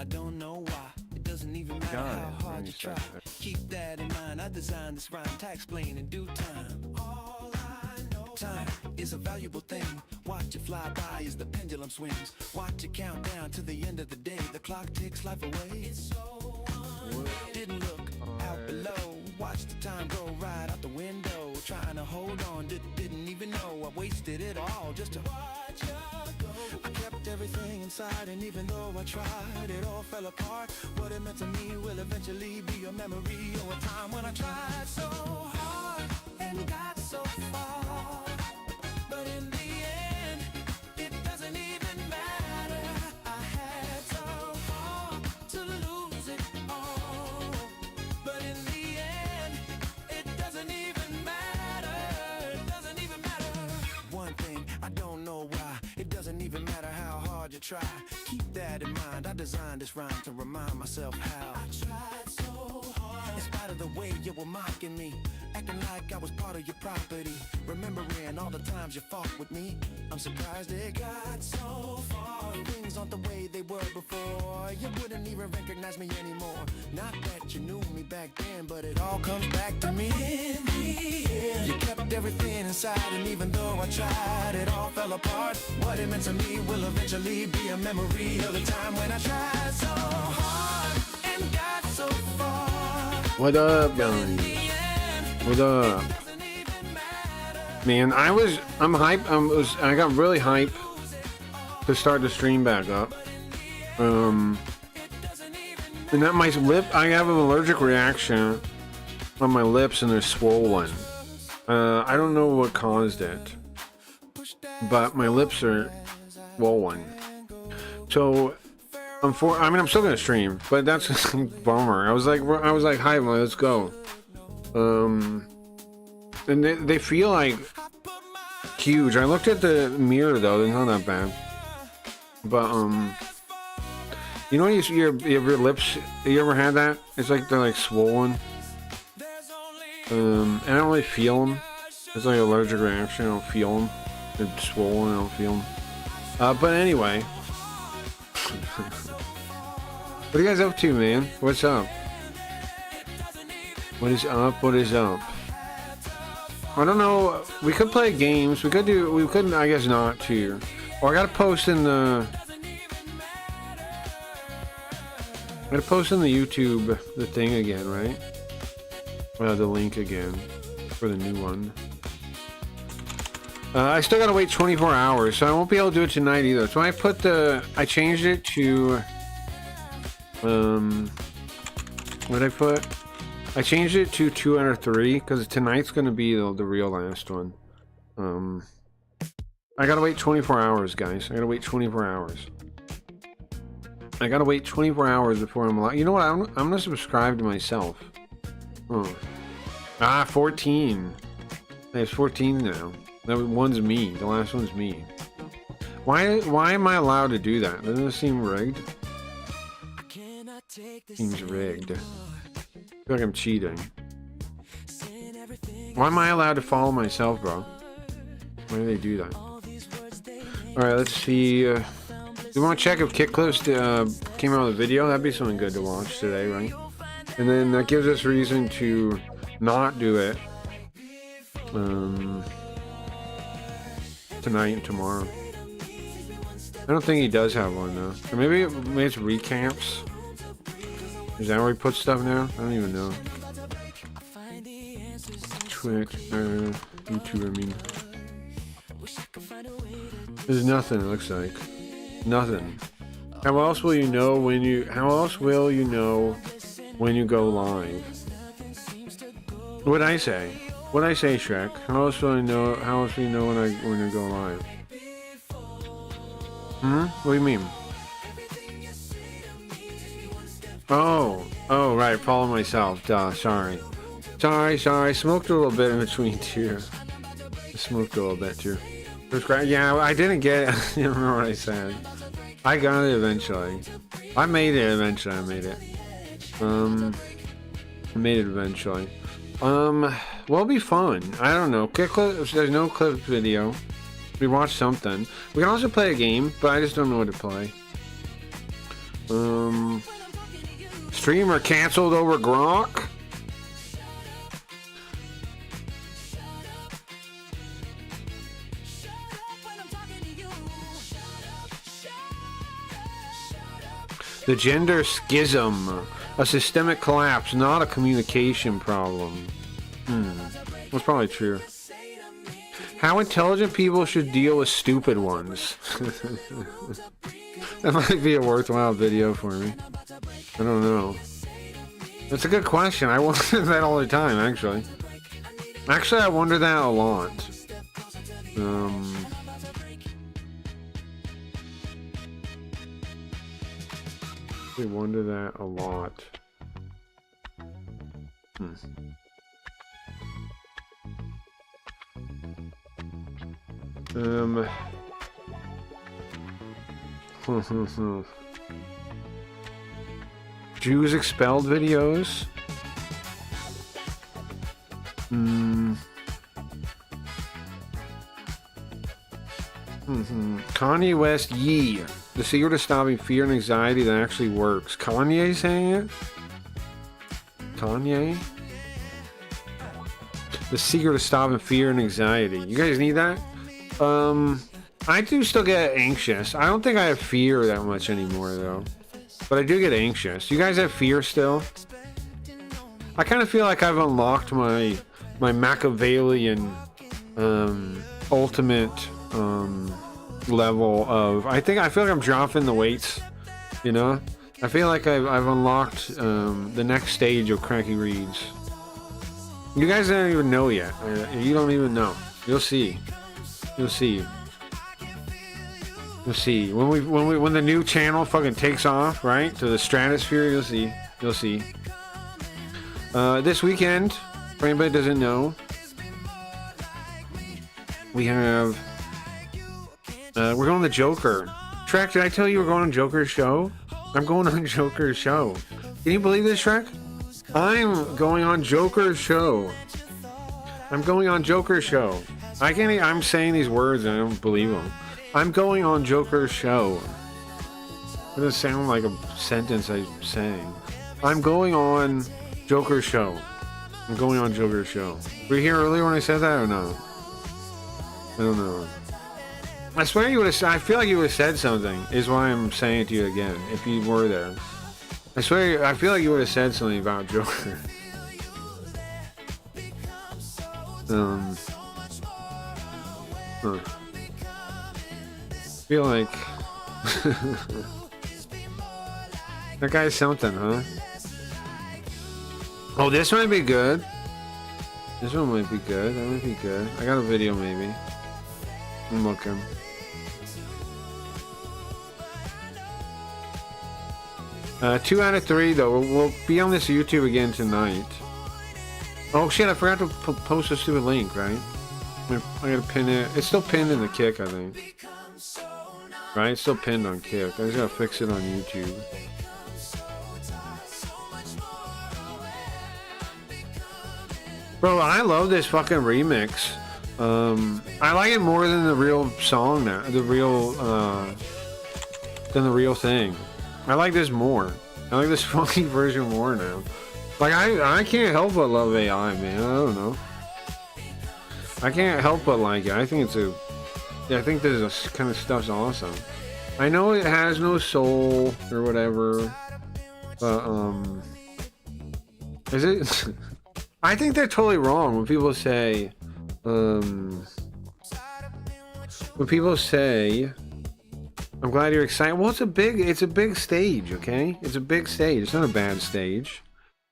don't know why. It doesn't even matter how hard you try. Keep that in mind. I designed this rhyme to explain in due time. All I know, time is a valuable thing. Watch it fly by as the pendulum swings. Watch it count down to the end of the day. The clock takes life away. It's so didn't look out below. Watch the time go right out the window. Trying to hold on, didn't even know I wasted it all just to watch you go. I kept everything inside, and even though I tried, it all fell apart. What it meant to me will eventually be a memory of a time when I tried so hard and got so far. But in the end, it doesn't even matter. I had so hard to lose it all. But in the end, it doesn't even matter. It doesn't even matter. One thing, I don't know why. It doesn't even matter how hard you try. Keep that in mind. I designed this rhyme to remind myself how I tried so hard. In spite of the way you were mocking me, acting like I was part of your property, remembering all the times you fought with me. I'm surprised it got so far. Things aren't the way they were before. You wouldn't even recognize me anymore. Not that you knew me back then, but it all comes back to me. In the end, you kept everything inside, and even though I tried, it all fell apart. What it meant to me will eventually be a memory of the time when I tried so hard and got so far. What up, guys? What up? Man, I'm hyped. I got really hyped to start the stream back up. And that my lip, I have an allergic reaction on my lips, and they're swollen. I don't know what caused it, but my lips are swollen. So I'm still gonna stream, but that's a bummer. I was like, hi, let's go. And they feel like huge. I looked at the mirror though; they're not that bad. But you know, your lips. You ever had that? It's like they're like swollen. And I don't really feel them. It's like an allergic reaction. I don't feel them. They're swollen. I don't feel them. But anyway. What are you guys up to, man? What's up? What is up? What is up? I don't know. We could play games. We couldn't, I guess not too. Or I gotta post in the YouTube the thing again, right? The link again for the new one. I still gotta wait 24 hours, so I won't be able to do it tonight either. So I changed it to what I put? I changed it to 2 out of 3 because tonight's gonna be the real last one. I gotta wait 24 hours, guys. I gotta wait 24 hours. I gotta wait 24 hours before I'm allowed. You know what? I'm gonna subscribe to myself. Oh. 14. There's 14 now. That one's me. The last one's me. Why am I allowed to do that? Doesn't it seem rigged? Seems rigged. I feel like I'm cheating. Why am I allowed to follow myself, bro? Why do they do that? Alright, let's see. You want to check if Kick Clips came out with a video? That'd be something good to watch today, right? And then that gives us reason to not do it tonight and tomorrow. I don't think he does have one though. Or maybe it's recaps. Is that where he puts stuff now? I don't even know. Twitch, YouTube, I mean. There's nothing, it looks like. Nothing. How else will you know when you go live? What'd I say? What'd I say, Shrek? How else will you know when I go live? What do you mean? Oh, right, follow myself. Duh, sorry. Smoked a little bit in between too. Smoked a little bit too. Yeah, I didn't get it. I didn't remember what I said. I got it eventually. I made it eventually. I made it eventually. Well, it'll be fun. I don't know. There's no clip video. We watch something. We can also play a game, but I just don't know what to play. Streamer canceled over Gronk. The gender schism, a systemic collapse, not a communication problem. That's probably true. How intelligent people should deal with stupid ones. That might be a worthwhile video for me. I don't know. That's a good question. I wonder that all the time, actually. Actually, I wonder that a lot. I wonder that a lot. Jews expelled videos. Kanye West, Yee. The secret to stopping fear and anxiety that actually works. Kanye saying it? Kanye? The secret to stopping fear and anxiety. You guys need that? I do still get anxious. I don't think I have fear that much anymore, though. But I do get anxious. You guys have fear still? I kind of feel like I've unlocked my Machiavellian ultimate level of... I feel like I'm dropping the weights, you know? I feel like I've unlocked the next stage of cracking reads. You guys don't even know yet. You don't even know. You'll see. You'll see. You'll see. When the new channel fucking takes off, right? To the stratosphere, you'll see. You'll see. This weekend, for anybody that doesn't know, we have... we're going to Joker. Shrek, did I tell you we're going on Joker's show? I'm going on Joker's show. Can you believe this, Shrek? I'm going on Joker's show. I'm going on Joker's show. I'm saying these words and I don't believe them. I'm going on Joker's show. It doesn't sound like a sentence I'm saying. I'm going on Joker's show. I'm going on Joker's show. Were you here earlier when I said that or no? I don't know. I swear you would have. I feel like you would have said something. Is why I'm saying it to you again. If you were there, I swear. I feel like you would have said something about Joker. Feel like that guy's something, huh? Oh, this might be good. This one might be good. That might be good. I got a video, maybe. I'm looking. Two out of three, though. We'll be on this YouTube again tonight. Oh shit! I forgot to post a stupid link, right? I gotta pin it. It's still pinned in the Kick, I think. Right? It's still pinned on Kick. I just gotta fix it on YouTube. Bro, I love this fucking remix. I like it more than the real song now. Than the real thing. I like this more. I like this funky version more now. Like, I can't help but love AI, man. I don't know. I can't help but like it. I think this kind of stuff's awesome. I know it has no soul or whatever, but is it? I think they're totally wrong when people say, I'm glad you're excited. Well, it's a big stage, okay? It's a big stage. It's not a bad stage.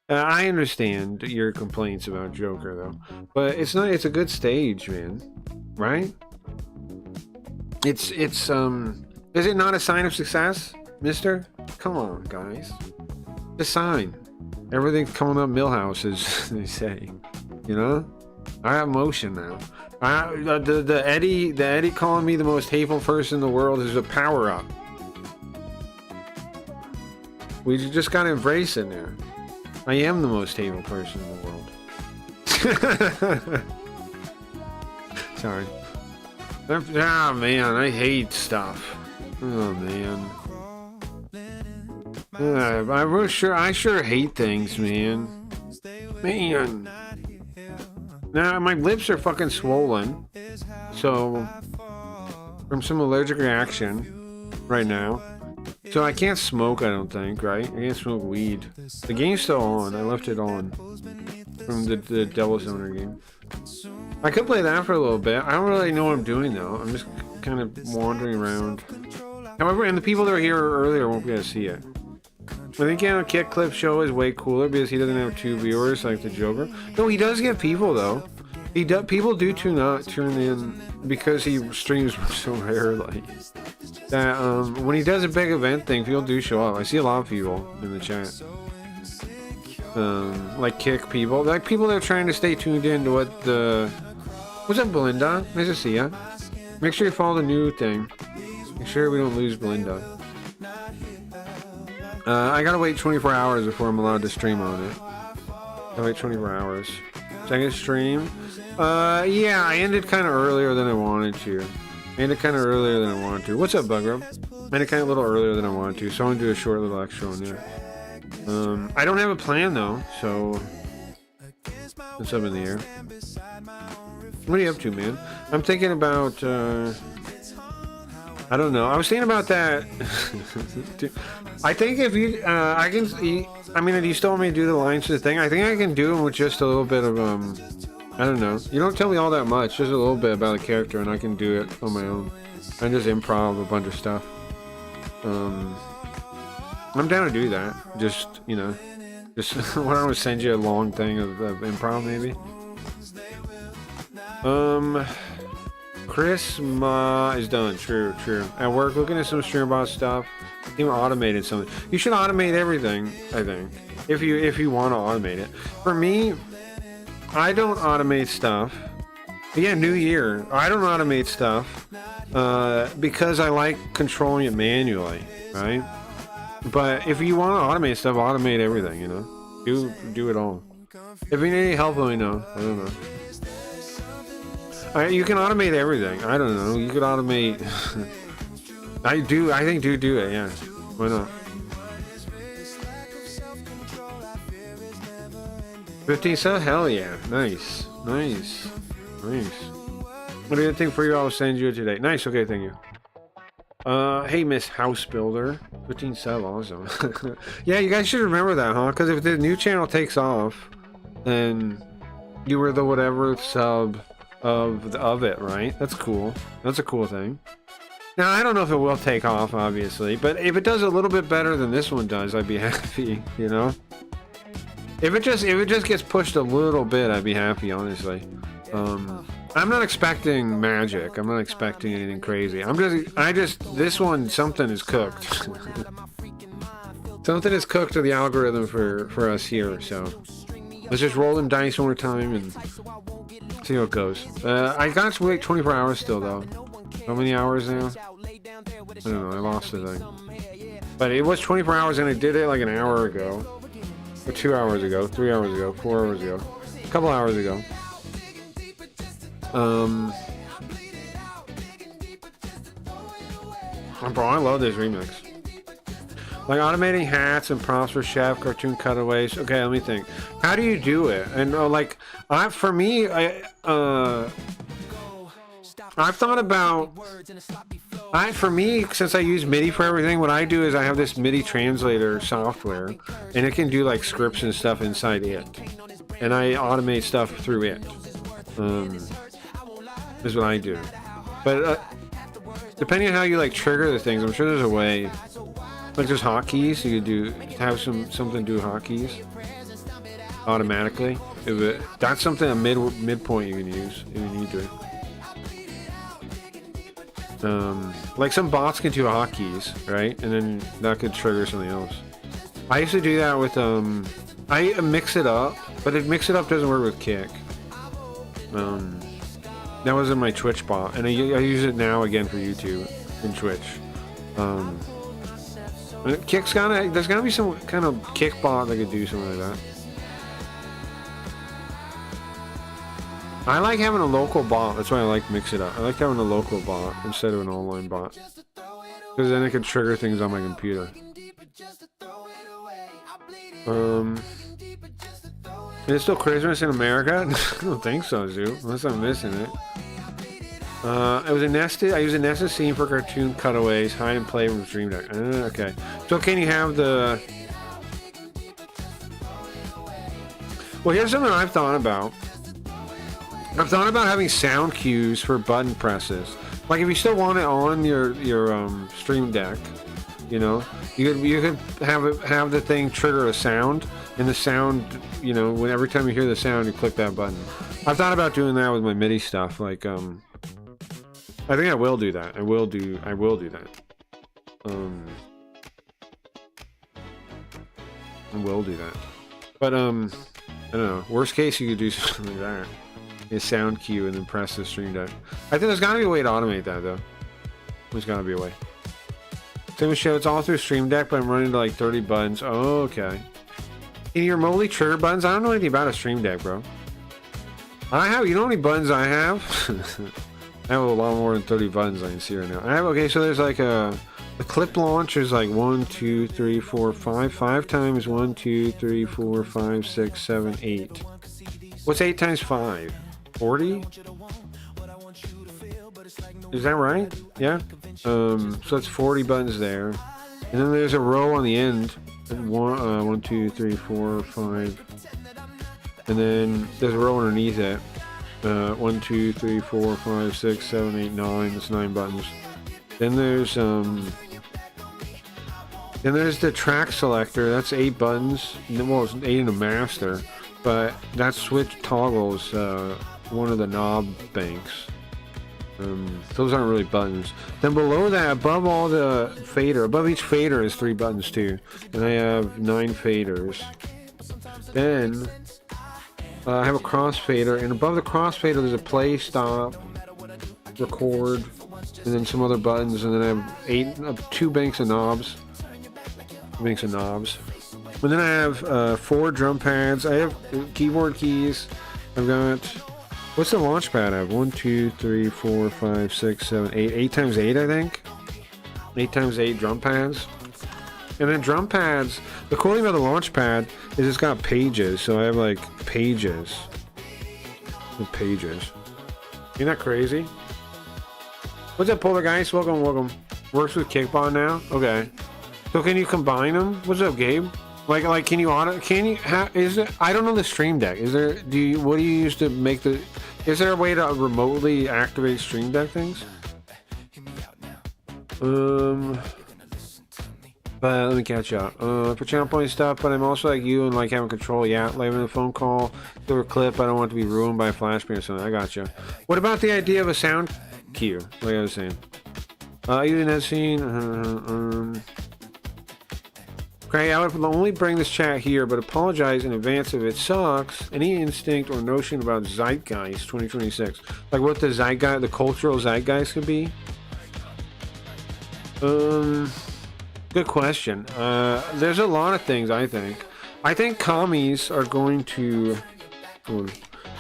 I understand your complaints about Joker, though, but it's not. It's a good stage, man. Right? It's. Is it not a sign of success, Mister? Come on, guys. It's a sign. Everything's coming up Millhouse, as they say. You know? I have motion now. The Eddie calling me the most hateful person in the world is a power up. We just gotta embrace it now. I am the most hateful person in the world. Sorry. Ah, man, I hate stuff. Oh, man. I sure hate things, man. Man. Now my lips are fucking swollen. So from some allergic reaction right now. So I can't smoke, I don't think, right? I can't smoke weed. The game's still on. I left it on from the Devil's Owner game. I could play that for a little bit. I don't really know what I'm doing though. I'm just kind of wandering around. However, and the people that were here earlier won't be able to see it. I think Kick Clip Show is way cooler because he doesn't have 2 viewers like the Joker. No, he does get people though. People do tune in because he streams so rarely. That when he does a big event thing, people do show up. I see a lot of people in the chat. Like Kick people, like people that are trying to stay tuned in to what the. What's up, Belinda? Nice to see ya. Make sure you follow the new thing. Make sure we don't lose Belinda. I gotta wait 24 hours before I'm allowed to stream on it. I wait 24 hours. Second stream. Yeah, I ended kind of earlier than I wanted to. What's up, Bugrub? I ended kind of a little earlier than I wanted to, so I'm gonna do a short little extra on there. I don't have a plan though, so it's up in the air. What are you up to, man? I'm thinking about. I don't know. I was thinking about that. I think if you, I can. I mean, you still want me to do the lines to the thing? I think I can do them with just a little bit of I don't know. You don't tell me all that much. Just a little bit about the character, and I can do it on my own. I just improv a bunch of stuff. I'm down to do that. Just why don't I send you a long thing of improv maybe? Chris Ma is done. True. At work, looking at some StreamBot stuff. Even automated something. You should automate everything, I think. If you want to automate it. For me, I don't automate stuff. Yeah, New Year. I don't automate stuff because I like controlling it manually, right? But if you want to automate stuff, automate everything, you know? Do it all. If you need any help, let me know. I don't know. You can automate everything. I don't know. You could automate... I think do it, yeah. Why not? 15 subs? Hell yeah. Nice. What do you think for you? I'll send you today. Nice, okay, thank you. Hey, Miss House Builder. 15 sub, awesome. Yeah, you guys should remember that, huh? Because if the new channel takes off, then you were the whatever sub of it, right? That's cool. That's a cool thing. Now, I don't know if it will take off, obviously, but if it does a little bit better than this one does, I'd be happy, you know? If it just gets pushed a little bit, I'd be happy, honestly. I'm not expecting magic. I'm not expecting anything crazy. This one, something is cooked. Something is cooked to the algorithm for us here, so let's just roll them dice one more time and see how it goes. I got to wait 24 hours still, though. How many hours now? I don't know, I lost the thing. But it was 24 hours and I did it like an hour ago. Or 2 hours ago, 3 hours ago, 4 hours ago. A couple hours ago. Bro, I love this remix. Like automating hats and prompts for chef, cartoon cutaways. Okay, let me think. How do you do it? And for me, I've thought about. For me, since I use MIDI for everything, what I do is I have this MIDI translator software, and it can do like scripts and stuff inside it, and I automate stuff through it. Is what I do. But depending on how you like trigger the things, I'm sure there's a way. Like there's hotkeys, you could have something do hotkeys automatically. That's something a midpoint you can use if you need to. Like some bots can do hotkeys, right? And then that could trigger something else. I used to do that with I mix it up, but mix it up doesn't work with Kick. That was in my Twitch bot, and I use it now again for YouTube and Twitch. Kick's there's gotta be some kind of Kick bot that could do something like that. I like having a local bot. That's why I like Mix It Up. I like having a local bot instead of an online bot, because then it can trigger things on my computer. Is it still Christmas in America? I don't think so, Zoo. Unless I'm missing it. It was a nested. I use a nested scene for cartoon cutaways, hide and play from Stream Deck. Okay. So can you have the? Well, here's something I've thought about. I've thought about having sound cues for button presses. Like if you still want it on your Stream Deck, you know, you could have the thing trigger a sound, and the sound, you know, when every time you hear the sound, you click that button. I've thought about doing that with my MIDI stuff. Like I think I will do that. I will do that. I will do that. But I don't know. Worst case, you could do something like that. A sound cue and then press the Stream Deck. I think there's gotta be a way to automate that though. There's gotta be a way. Same with show. It's all through Stream Deck, but I'm running to like 30 buttons. Oh, okay. In your remotely trigger buttons, I don't know anything about a Stream Deck, bro. You know how many buttons I have? I have a lot more than 30 buttons I can see right now. Okay, so there's like the clip launch is like 1, 2, 3, 4, 5. 5 times 1, 2, 3, 4, 5, 6, 7, 8. What's 8 times 5? 40? Is that right? Yeah. So it's 40 buttons there. And then there's a row on the end. 1, 2, 3, 4, 5. And then there's a row underneath it. 1, 2, 3, 4, 5, 6, 7, 8, 9. That's 9 buttons. Then there's the track selector. That's 8 buttons. Well, it's 8 in a master, but that switch toggles one of the knob banks. Those aren't really buttons. Then below that, above all the fader, above each fader is 3 buttons too, and I have 9 faders. Then I have a crossfader, and above the crossfader there's a play, stop, record, and then some other buttons, and then I have 2 banks of knobs. And then I have 4 drum pads. I have keyboard keys. I've got, what's the launch pad I have? 1, 2, 3, 4, 5, 6, 7, 8. 8 times 8, I think. 8 times 8 drum pads. And then drum pads, the cool thing about the launch pad is it's got pages, so I have like pages. With pages. Isn't that crazy? What's up, Polar Guys? Welcome. Works with Kickball now? Okay. So can you combine them? What's up, Gabe? Like can you is it, I don't know the Stream Deck. What do you use to make is there a way to remotely activate Stream Deck things? But let me catch up. For channel point stuff, but I'm also like you and like having control. Yeah, leaving a phone call, do a clip. I don't want it to be ruined by a flashbang or something. I gotcha. What about the idea of a sound cue? Like I was saying. Using that scene. Okay, I would only bring this chat here, but apologize in advance if it sucks. Any instinct or notion about Zeitgeist 2026? Like what the Zeitgeist, the cultural Zeitgeist could be? Good question. There's a lot of things, I think. I think commies are going to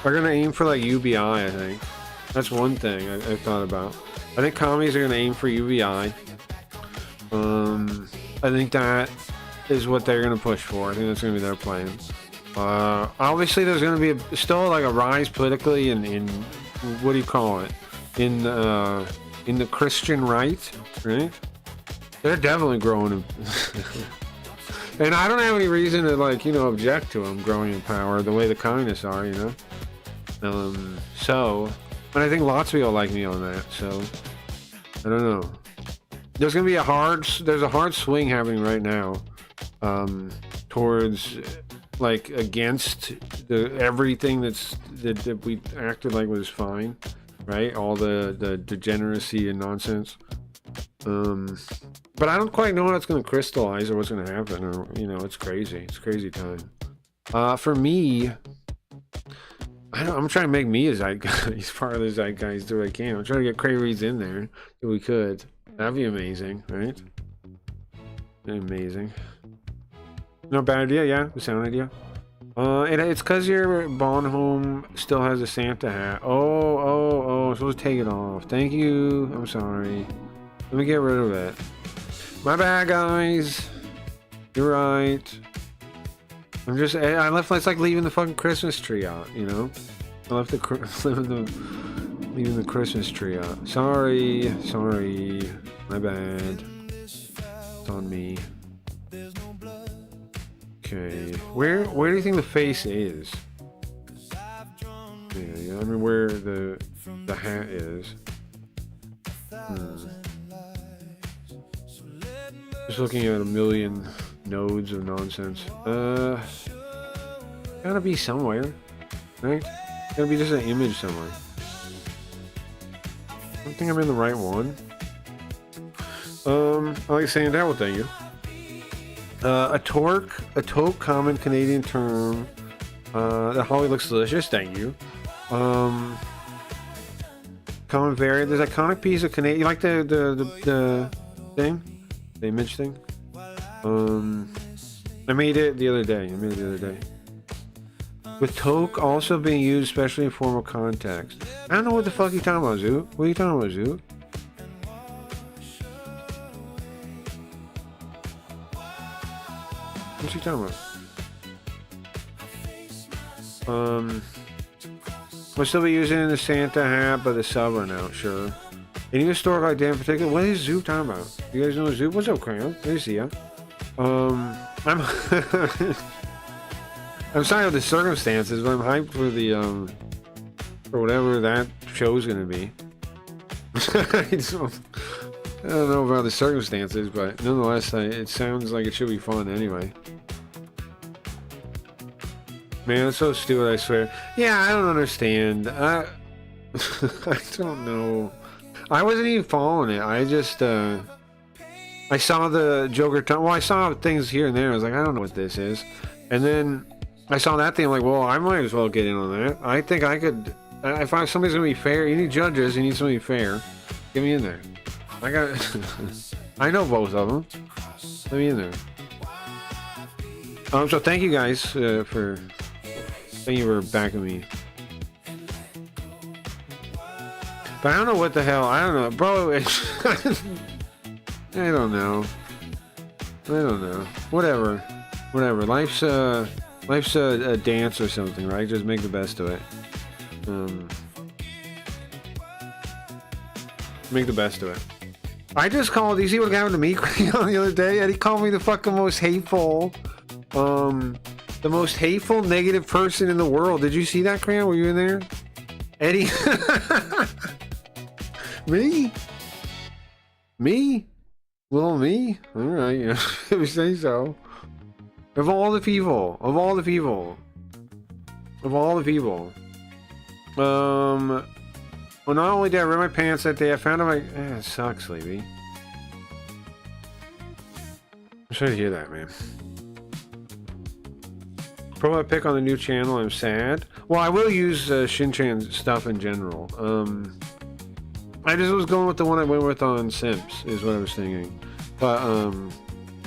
aim for like UBI, I think. That's one thing I've thought about. I think commies are going to aim for UBI. I think that is what they're going to push for. I think that's going to be their plan. Obviously, there's going to be still like a rise politically in what do you call it? In the Christian right? They're definitely growing. And I don't have any reason to object to them growing in power the way the communists are, So, but I think lots of people like me on that. So, I don't know. There's gonna be a hard swing happening right now, towards against everything that we acted like was fine, right? All the degeneracy and nonsense. But I don't quite know how it's going to crystallize or what's going to happen, or it's crazy. It's a crazy time. For me, I'm trying to make me a Zeitgeist, part of the Zeitgeist do what I can. I'm trying to get Cray Reeds in there if we could. That'd be amazing, right? Amazing. No bad idea, yeah. The sound idea. It's because your Bonhomme still has a Santa hat. Oh, so let's take it off. Thank you. I'm sorry. Let me get rid of it. My bad, guys. You're right. I left. It's like leaving the fucking Christmas tree out, you know. I left leaving the Christmas tree out. Sorry, my bad. It's on me. Okay, where do you think the face is? Yeah, I mean where the hat is. Just looking at a million nodes of nonsense. Gotta be somewhere, right? Gotta be just an image somewhere. I don't think I'm in the right one. I like saying that. Well, thank you. A toque, common Canadian term. The holly looks delicious. Thank you. Common variant. There's a iconic piece of Canadian. You like the thing, the image thing? I made it the other day. With toque also being used, especially in formal context. I don't know what the fuck you're talking about, Zoo. What are you talking about, Zoo? What's he talking about? We'll still be using the Santa hat, but the sub are now, sure. Any historical idea in particular? What is Zoo talking about? You guys know Zoo? What's up, Crayon? Good to see ya. I'm I'm sorry for the circumstances, but I'm hyped for the for whatever that show's gonna be. I don't know about the circumstances, but nonetheless, it sounds like it should be fun anyway. Man, it's so stupid, I swear. Yeah, I don't understand. I don't know. I wasn't even following it. I just, I saw the Joker... Well, I saw things here and there. I was like, I don't know what this is. And then I saw that thing. I'm like, well, I might as well get in on that. I think I could... If somebody's going to be fair... You need judges. You need somebody fair. Get me in there. I got... I know both of them. Let me in there. So thank you guys for... Thank you for backing me. But I don't know what the hell. I don't know, bro. I don't know. Whatever. Life's a dance or something, right? Just make the best of it. Make the best of it. I just called. You see what happened to me the other day? Eddie called me the fucking most hateful. The most hateful, negative person in the world. Did you see that, Crayon? Were you in there? Eddie? Me? Little me? Alright, yeah. If you say so. Of all the people. Well, not only did I wear my pants that day, I found out it sucks, Levy. I'm sorry to hear that, man. Probably pick on the new channel. I'm sad. Well, I will use Shin-Chan stuff in general. I just was going with the one I went with on Simps, is what I was thinking. But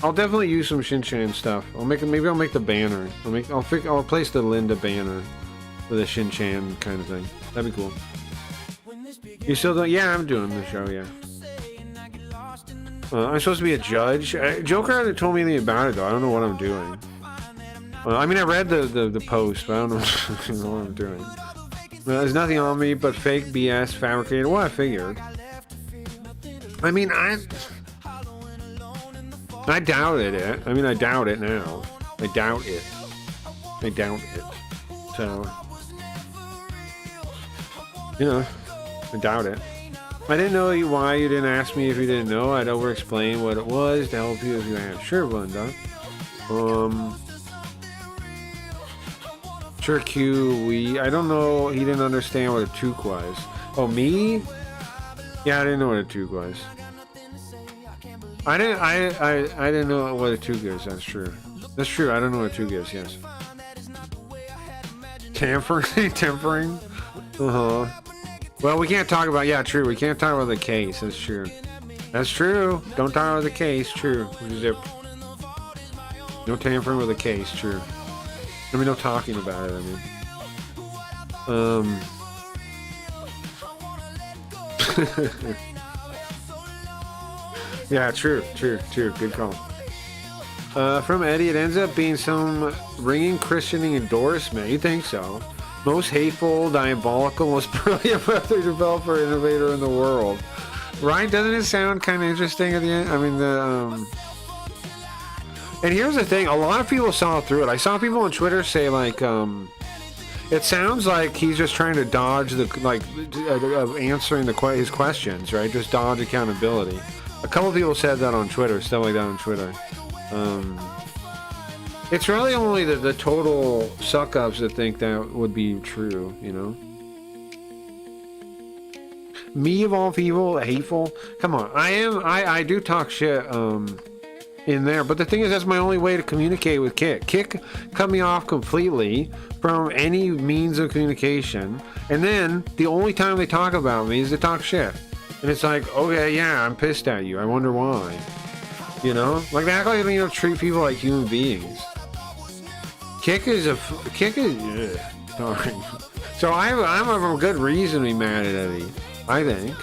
I'll definitely use some Shin-Chan stuff. Maybe I'll make the banner. I'll place the Linda banner with a Shin-Chan kind of thing. That'd be cool. You still doing? Yeah, I'm doing the show. Yeah. I'm supposed to be a judge. Joker hasn't told me anything about it though. I don't know what I'm doing. I mean, I read the post, but I don't know what I'm doing. There's nothing on me but fake BS fabricated. Well, I figured. I mean, I doubted it. I mean, I doubt it now. I doubt it. So, you know, I doubt it. I didn't know why you didn't ask me if you didn't know. I'd over-explain what it was to help you if you had. Sure, Linda. Sure, Q, I don't know. He didn't understand what a toque was. Oh, me? Yeah, I didn't know what a toque was. I didn't know what a toque is. That's true. That's true. I don't know what a toque is. Yes. Tempering. Well, we can't talk about. Yeah, true. We can't talk about the case. That's true. That's true. Don't talk about the case. True. No tampering with the case. True. I mean, no talking about it. I mean, yeah, true. Good call. From Eddie, it ends up being some ringing christening endorsement. You think so? Most hateful, diabolical, most brilliant web developer innovator in the world. Right? Doesn't it sound kind of interesting at the end? I mean, and here's the thing. A lot of people saw through it. I saw people on Twitter say, like, it sounds like he's just trying to dodge the, like, answering his questions, right? Just dodge accountability. A couple people said that on Twitter, stuff like that on Twitter. It's really only the total suck-ups that think that would be true, you know? Me of all people, hateful? Come on, I do talk shit, in there, but the thing is, that's my only way to communicate with Kick. Kick cut me off completely from any means of communication, and then the only time they talk about me is to talk shit. And it's like, okay, yeah, I'm pissed at you. I wonder why. You know? Like, they act like they don't treat people like human beings. Kick is sorry. So I have a good reason to be mad at Eddie, I think.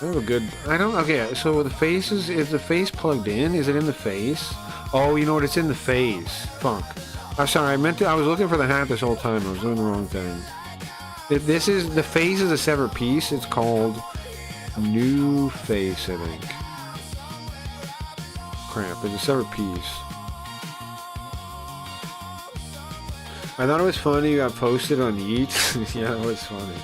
I have a good, okay, so the face is the face plugged in? Is it in the face? Oh, you know what, it's in the face. Fuck. I'm sorry, I was looking for the hat this whole time. I was doing the wrong thing. This is, the face is a separate piece. It's called New Face, I think. Crap, it's a separate piece. I thought it was funny you got posted on Yeet. Yeah, it was funny.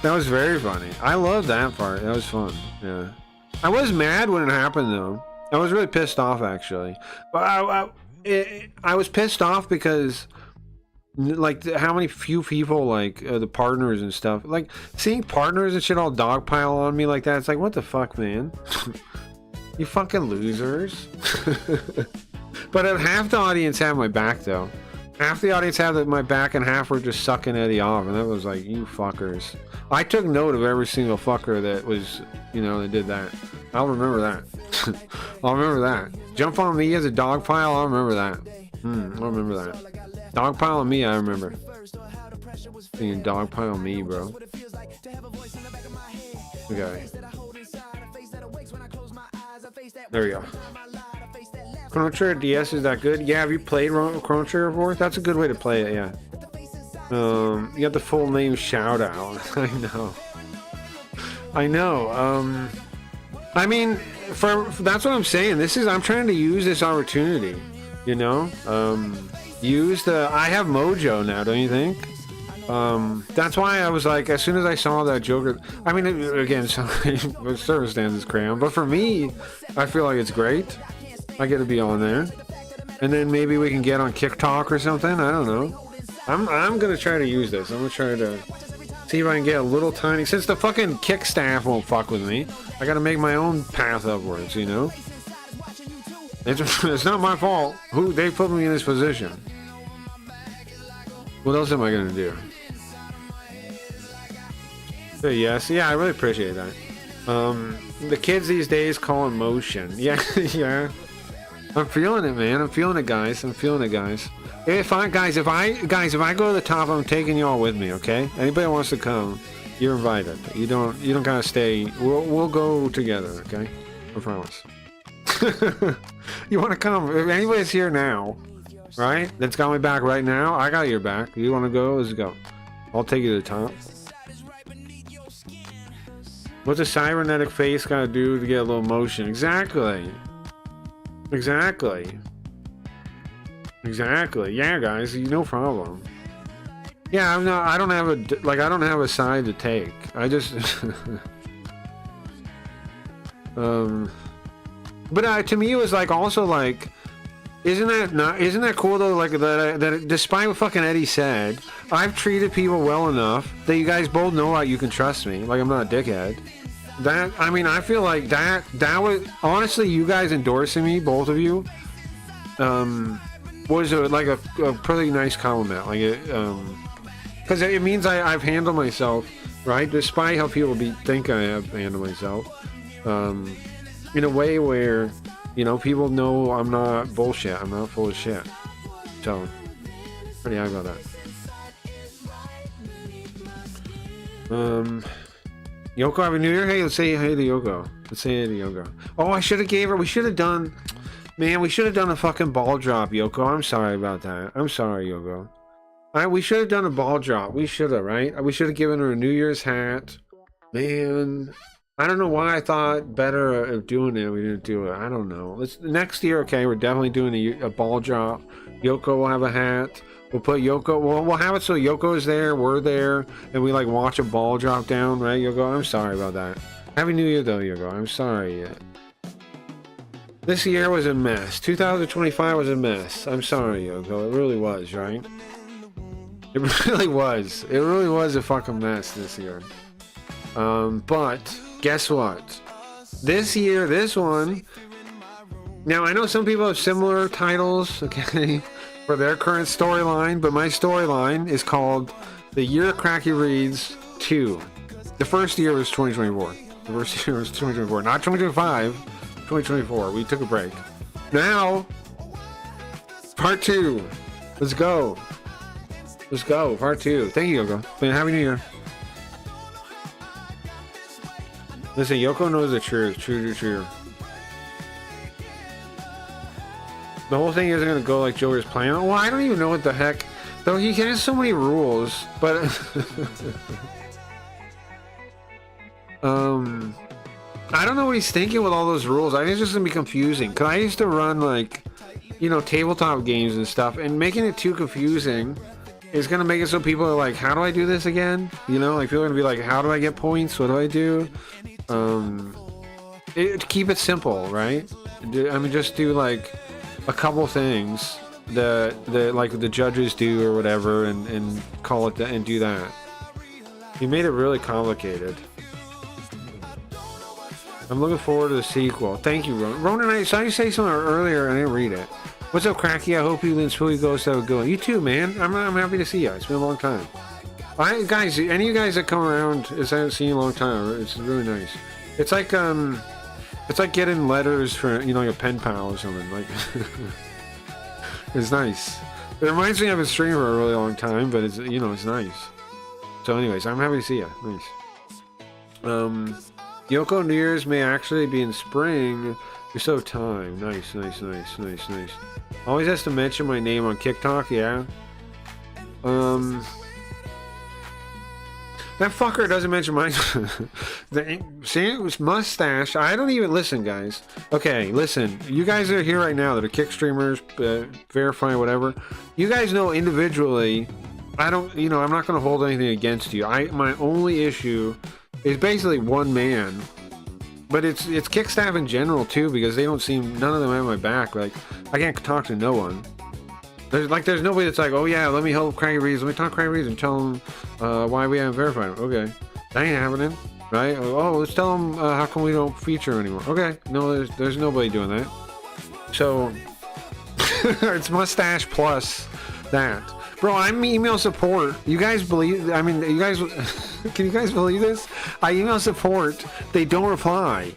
That was very funny. I loved that part. That was fun. Yeah. I was mad when it happened, though. I was really pissed off, actually. But I was pissed off because, like, how many few people, like, the partners and stuff. Like, seeing partners and shit all dogpile on me like that, it's like, what the fuck, man? You fucking losers. But half the audience had my back, though. Half the audience had my back and half were just sucking Eddie off. And that was like, you fuckers. I took note of every single fucker that was, you know, that did that. I'll remember that. I'll remember that. Jump on me as a dog pile, I'll remember that. I'll remember that. Dog pile on me, I remember. Being dog pile me, bro. Okay. There we go. Chrono Trigger DS is that good? Yeah, have you played Chrono Trigger before? That's a good way to play it, yeah. You got the full name shout out. I know. I mean, that's what I'm saying. I'm trying to use this opportunity, you know? I have Mojo now, don't you think? That's why I was like, as soon as I saw that Joker, I mean, again, circumstances cram, but for me, I feel like it's great. I get to be on there, and then maybe we can get on Kick Talk or something. I don't know. I'm gonna try to use this. I'm gonna try to see if I can get a little tiny. Since the fucking Kick staff won't fuck with me, I gotta make my own path upwards. You know, it's not my fault. They put me in this position. What else am I gonna do? Say yes. Yeah, I really appreciate that. The kids these days call it motion. Yeah, yeah. I'm feeling it, man. I'm feeling it, guys. I'm feeling it, guys. If I go to the top, I'm taking y'all with me, okay? Anybody wants to come, you're invited. You don't gotta stay. We'll go together, okay? I promise. You want to come? If anybody's here now, right? That's got my back right now. I got your back. You want to go? Let's go. I'll take you to the top. What's a cybernetic face gotta do to get a little motion? Exactly. Exactly. Yeah, guys, no problem. Yeah, I don't have a side to take. I just but to me it was like also like, isn't that cool though, like that despite what fucking Eddie said, I've treated people well enough that you guys both know you can trust me, like I'm not a dickhead. I mean, I feel like that was honestly, you guys endorsing me, both of you, was like a pretty nice compliment, like because it means I've handled myself right, despite how people think I have handled myself, in a way where, you know, people know I'm not bullshit, I'm not full of shit. So pretty happy about that. Yoko, happy New Year. Hey, let's say hey to Yoko. Let's say hey to Yoko. Oh, I should have gave her. We should have done. Man, we should have done a fucking ball drop, Yoko. I'm sorry about that. I'm sorry, Yoko. We should have done a ball drop. We should have, right? We should have given her a New Year's hat. Man, I don't know why I thought better of doing it. We didn't do it. I don't know. Next year, okay, we're definitely doing a ball drop. Yoko will have a hat. We'll put Yoko. We'll have it so Yoko's there, we're there, and we like watch a ball drop down, right, Yoko? I'm sorry about that. Happy New Year, though, Yoko. I'm sorry. This year was a mess. 2025 was a mess. I'm sorry, Yoko. It really was, right? It really was. It really was a fucking mess this year. But guess what? This year, this one. Now, I know some people have similar titles, okay, for their current storyline, but my storyline is called The Year Cracky Reads 2. The first year was 2024. The first year was 2024, not 2025. 2024. We took a break. Now, part 2. Let's go. Let's go. Part 2. Thank you, Yoko. Happy New Year. Listen, Yoko knows the truth. True. The whole thing isn't going to go like Joker's plan. Well, I don't even know what the heck. Though he has so many rules, but I don't know what he's thinking with all those rules. I think it's just gonna be confusing. Cause I used to run like, you know, tabletop games and stuff, and making it too confusing is gonna make it so people are like, how do I do this again? You know, like people are gonna be like, how do I get points? What do I do? Keep it simple, right? I mean, just do like a couple things that like the judges do or whatever, and call it and do that. He made it really complicated. I'm looking forward to the sequel. Thank you, Ronan. Ronan, I saw you say something earlier and I didn't read it. What's up, Cracky? I hope you and Spooky Ghost have a good one. You too, man. I'm happy to see you. It's been a long time. Guys, any of you guys that come around, I haven't seen you in a long time. It's really nice. It's like getting letters for, you know, your pen pal or something. Like, it's nice. It reminds me of a stream for a really long time, but it's, you know, it's nice. So, anyways, I'm happy to see you. Nice. Yoko New Year's may actually be in spring. You're so time. Nice. Always has to mention my name on TikTok, yeah. That fucker doesn't mention mine. See, it was mustache. I don't even listen, guys. Okay, listen. You guys that are here right now that are kick streamers, verify whatever. You guys know individually. I don't. You know, I'm not going to hold anything against you. My only issue is basically one man, but it's kick staff in general too, because none of them have my back. Like, I can't talk to no one. There's nobody that's like, oh yeah, let me help Cracky Reads, let me talk Cracky Reads and tell them why we haven't verified him. Okay, that ain't happening, right? Oh, let's tell them how come we don't feature him anymore. Okay, no, there's nobody doing that. So it's mustache plus that. Bro, I'm email support. You guys believe? I mean, you guys, can you guys believe this? I email support. They don't reply.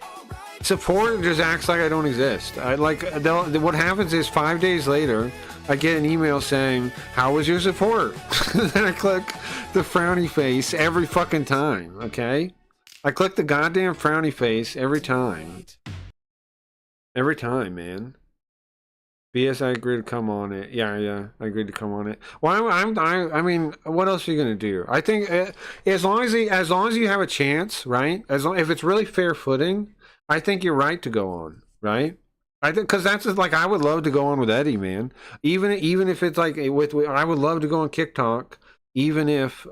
Support just acts like I don't exist. What happens is 5 days later, I get an email saying, "How was your support?" Then I click the frowny face every fucking time. Okay, I click the goddamn frowny face every time. Every time, man. BS, I agree to come on it. Yeah, I agreed to come on it. Well, I mean, what else are you gonna do? I think as long as you have a chance, right? If it's really fair footing, I think you're right to go on, right? I think because that's just, like, I would love to go on with Eddie, man. Even if it's like I would love to go on TikTok, even if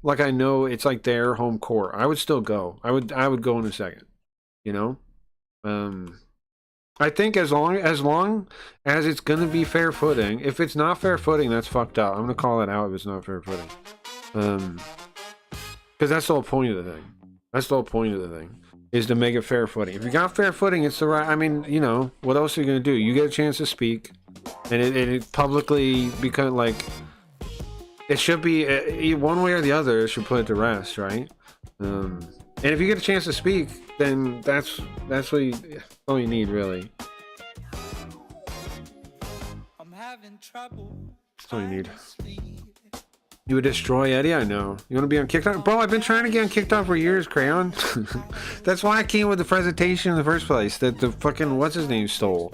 like I know it's like their home court. I would still go. I would go in a second, you know. I think as long as it's gonna be fair footing. If it's not fair footing, that's fucked up. I'm gonna call it out if it's not fair footing. Because that's the whole point of the thing. That's the whole point of the thing, is to make it fair footing. If you got fair footing, it's the right. I mean, you know, what else are you gonna do? You get a chance to speak, and it publicly become like it should be one way or the other. It should put it to rest, right? And if you get a chance to speak, then that's all you need, really. I'm having trouble. That's all you need. You would destroy Eddie, I know. You want to be on TikTok? Bro, I've been trying to get on TikTok for years, Crayon. That's why I came with the presentation in the first place, that the fucking, what's his name, stole.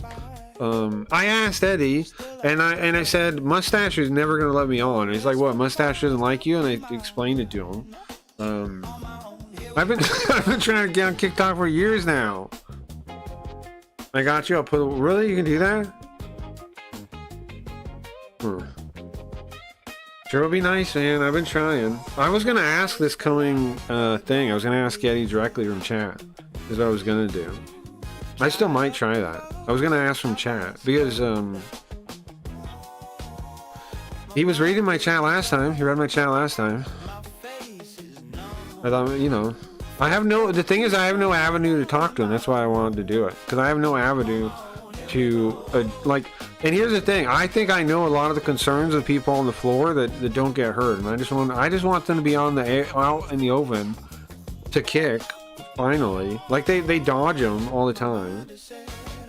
I asked Eddie, and I said, Mustache is never going to let me on. And he's like, what, Mustache doesn't like you? And I explained it to him. I've been I've been trying to get on TikTok for years now. I got you, I'll put, really? You can do that? Sure would be nice, man. I've been trying. I was gonna ask this coming thing. I was gonna ask Eddie directly from chat. Is what I was gonna do. I still might try that. I was gonna ask from chat because he was reading my chat last time. He read my chat last time. I thought, you know, the thing is I have no avenue to talk to him. That's why I wanted to do it, because I have no avenue to like. And here's the thing: I think I know a lot of the concerns of people on the floor that don't get hurt, and I just want them to be out in the open to kick. Finally, like they dodge them all the time,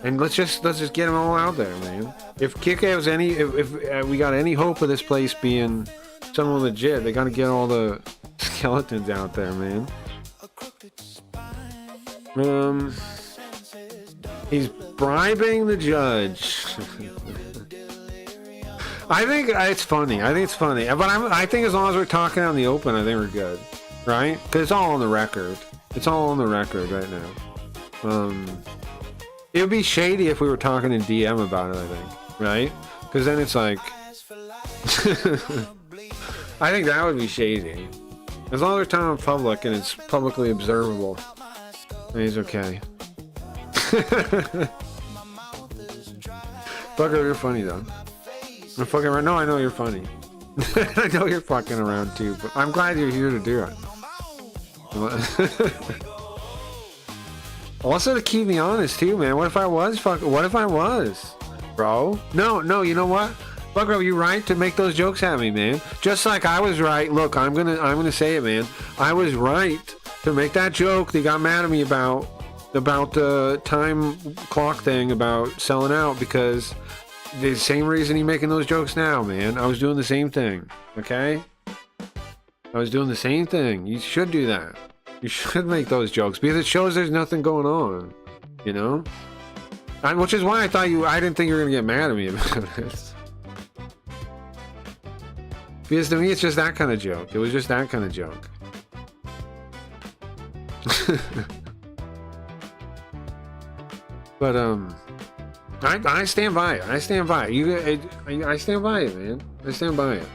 and let's just get them all out there, man. If kick has any, if we got any hope of this place being somewhat legit, they got to get all the skeletons out there, man. He's bribing the judge. I think it's funny. But I think as long as we're talking out in the open, I think we're good, right? Because it's all on the record. It's all on the record right now. It would be shady if we were talking in DM about it, I think, right? Because then it's like, I think that would be shady. As long as we're talking in public and it's publicly observable, then he's okay. Fucker, you're funny though. I'm fucking around. No, I know you're funny. I know you're fucking around too, but I'm glad you're here to do it. Also to keep me honest too, man. What if I was bro? No, you know what? Fucker, you're right to make those jokes at me, man. Just like I was right. Look, I'm gonna say it, man. I was right to make that joke they got mad at me about the time clock thing about selling out, because the same reason you're making those jokes now, man. I was doing the same thing, okay? I was doing the same thing. You should do that. You should make those jokes because it shows there's nothing going on, you know? Which is why I didn't think you were gonna get mad at me about it. Because to me, it's just that kind of joke. It was just that kind of joke. But I stand by it. I stand by it. I stand by it, man. I stand by it.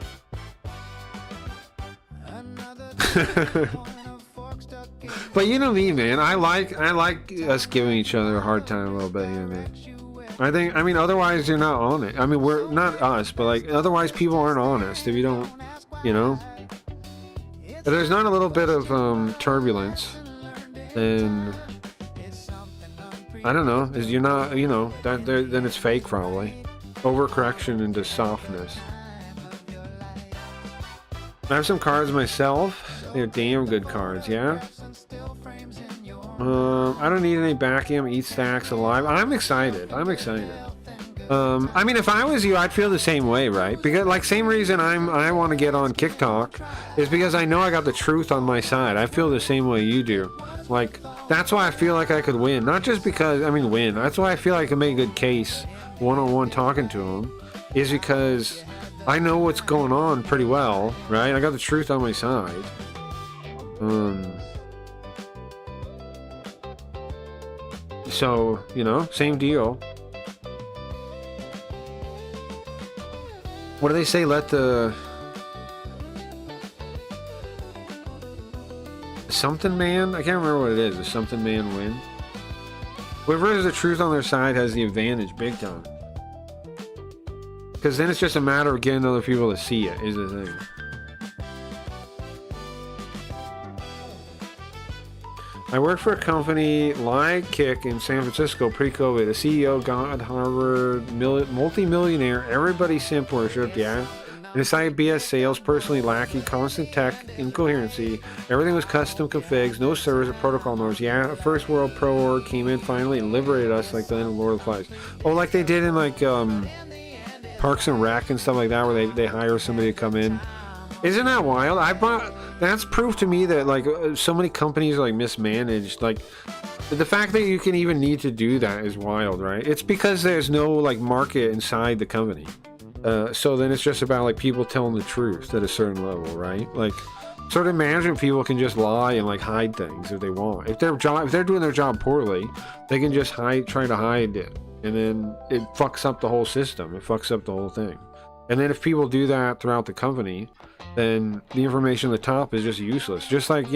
But you know me, man. I like us giving each other a hard time a little bit here and there. I mean, otherwise you're not on it. I mean, we're not us, but like, otherwise people aren't honest if you don't, you know. If there's not a little bit of turbulence, then I don't know. Is you're not, you know, then it's fake probably. Overcorrection into softness. I have some cards myself. They're damn good cards, yeah. I don't need any backing. Eat stacks alive. I'm excited. I mean, if I was you, I'd feel the same way, right? Because, like, same reason I want to get on TikTok is because I know I got the truth on my side. I feel the same way you do. Like, that's why I feel like I could win. Not just because, win. That's why I feel like I can make a good case one-on-one talking to him. Is because I know what's going on pretty well, right? I got the truth on my side. So, you know, same deal. What do they say? Let the something man? I can't remember what it is. The something man win. Whoever has the truth on their side has the advantage, big time. Because then it's just a matter of getting other people to see it, is the thing. I worked for a company like Kick in San Francisco pre-COVID. The CEO, God, Harvard, multi-millionaire, everybody simp worshipped, yeah. And decided BS sales, personally lacking, constant tech incoherency. Everything was custom configs, no servers or protocol norms. Yeah, a first world pro org came in finally and liberated us like the end of Lord of the Flies. Oh, like they did in like Parks and Rec and stuff like that, where they hire somebody to come in Isn't that wild? That's proof to me that like so many companies are like mismanaged. Like the fact that you can even need to do that is wild, right? It's because there's no like market inside the company. So then it's just about like people telling the truth at a certain level, right? Like certain management people can just lie and like hide things if they want. If they're doing their job poorly, they can just try to hide it, and then it fucks up the whole system. It fucks up the whole thing. And then if people do that throughout the company, then the information at the top is just useless. Just like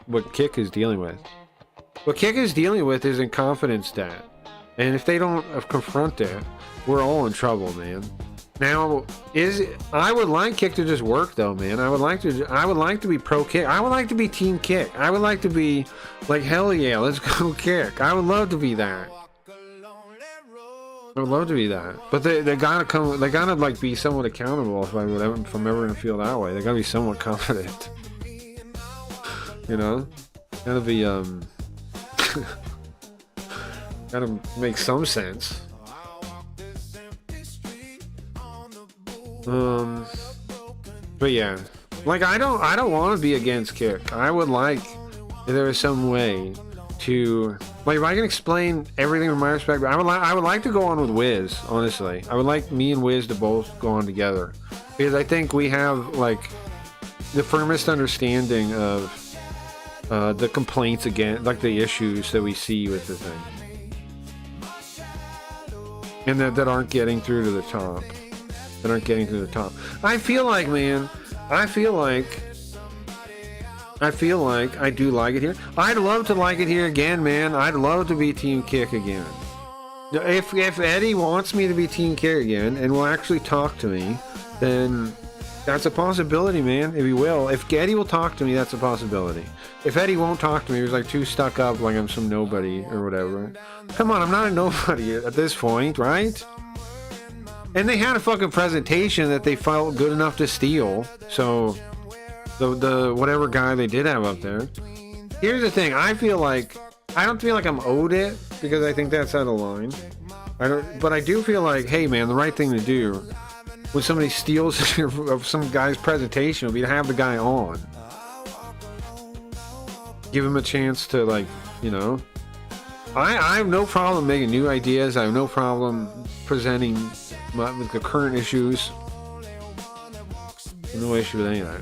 what Kick is dealing with. What Kick is dealing with is incompetence debt, and if they don't confront it, we're all in trouble, man. Now, I would like Kick to just work though, man. I would like to be pro Kick. I would like to be team Kick. I would like to be like, hell yeah, let's go Kick. I would love to be that. I would love to be that. But they gotta like be somewhat accountable if I'm ever gonna feel that way. They gotta be somewhat confident. You know? Gotta be gotta make some sense. But yeah, like I don't want to be against Kick. I would like if there was some way to, like, if I can explain everything from my perspective, I would like to go on with Wiz. Honestly, I would like me and Wiz to both go on together, because I think we have like the firmest understanding of the complaints again, like the issues that we see with the thing, and that aren't getting through to the top. I feel like, man, I feel like I do like it here. I'd love to like it here again, man. I'd love to be Team Kick again. If Eddie wants me to be Team Kick again and will actually talk to me, then that's a possibility, man. If he will. If Eddie will talk to me, that's a possibility. If Eddie won't talk to me, he's like too stuck up, like I'm some nobody or whatever. Come on, I'm not a nobody at this point, right? And they had a fucking presentation that they felt good enough to steal. So the whatever guy they did have up there. Here's the thing, I don't feel like I'm owed it, because I think that's out of line. But I do feel like, hey man, the right thing to do when somebody steals some guy's presentation would be to have the guy on. Give him a chance to, like, you know. I have no problem making new ideas. I have no problem presenting with the current issues. No issue with any of that.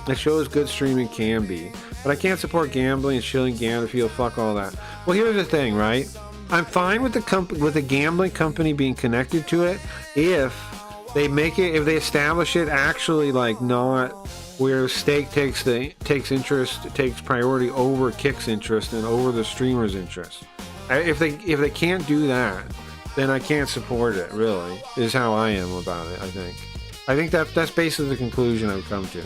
It shows good streaming can be, but I can't support gambling and shilling gambling field. Fuck all that. Well, here's the thing, right? I'm fine with the gambling company being connected to it if they establish it actually like not where Stake takes priority over Kick's interest and over the streamer's interest. If they can't do that, then I can't support it. Really, is how I am about it. I think that's basically the conclusion I've come to.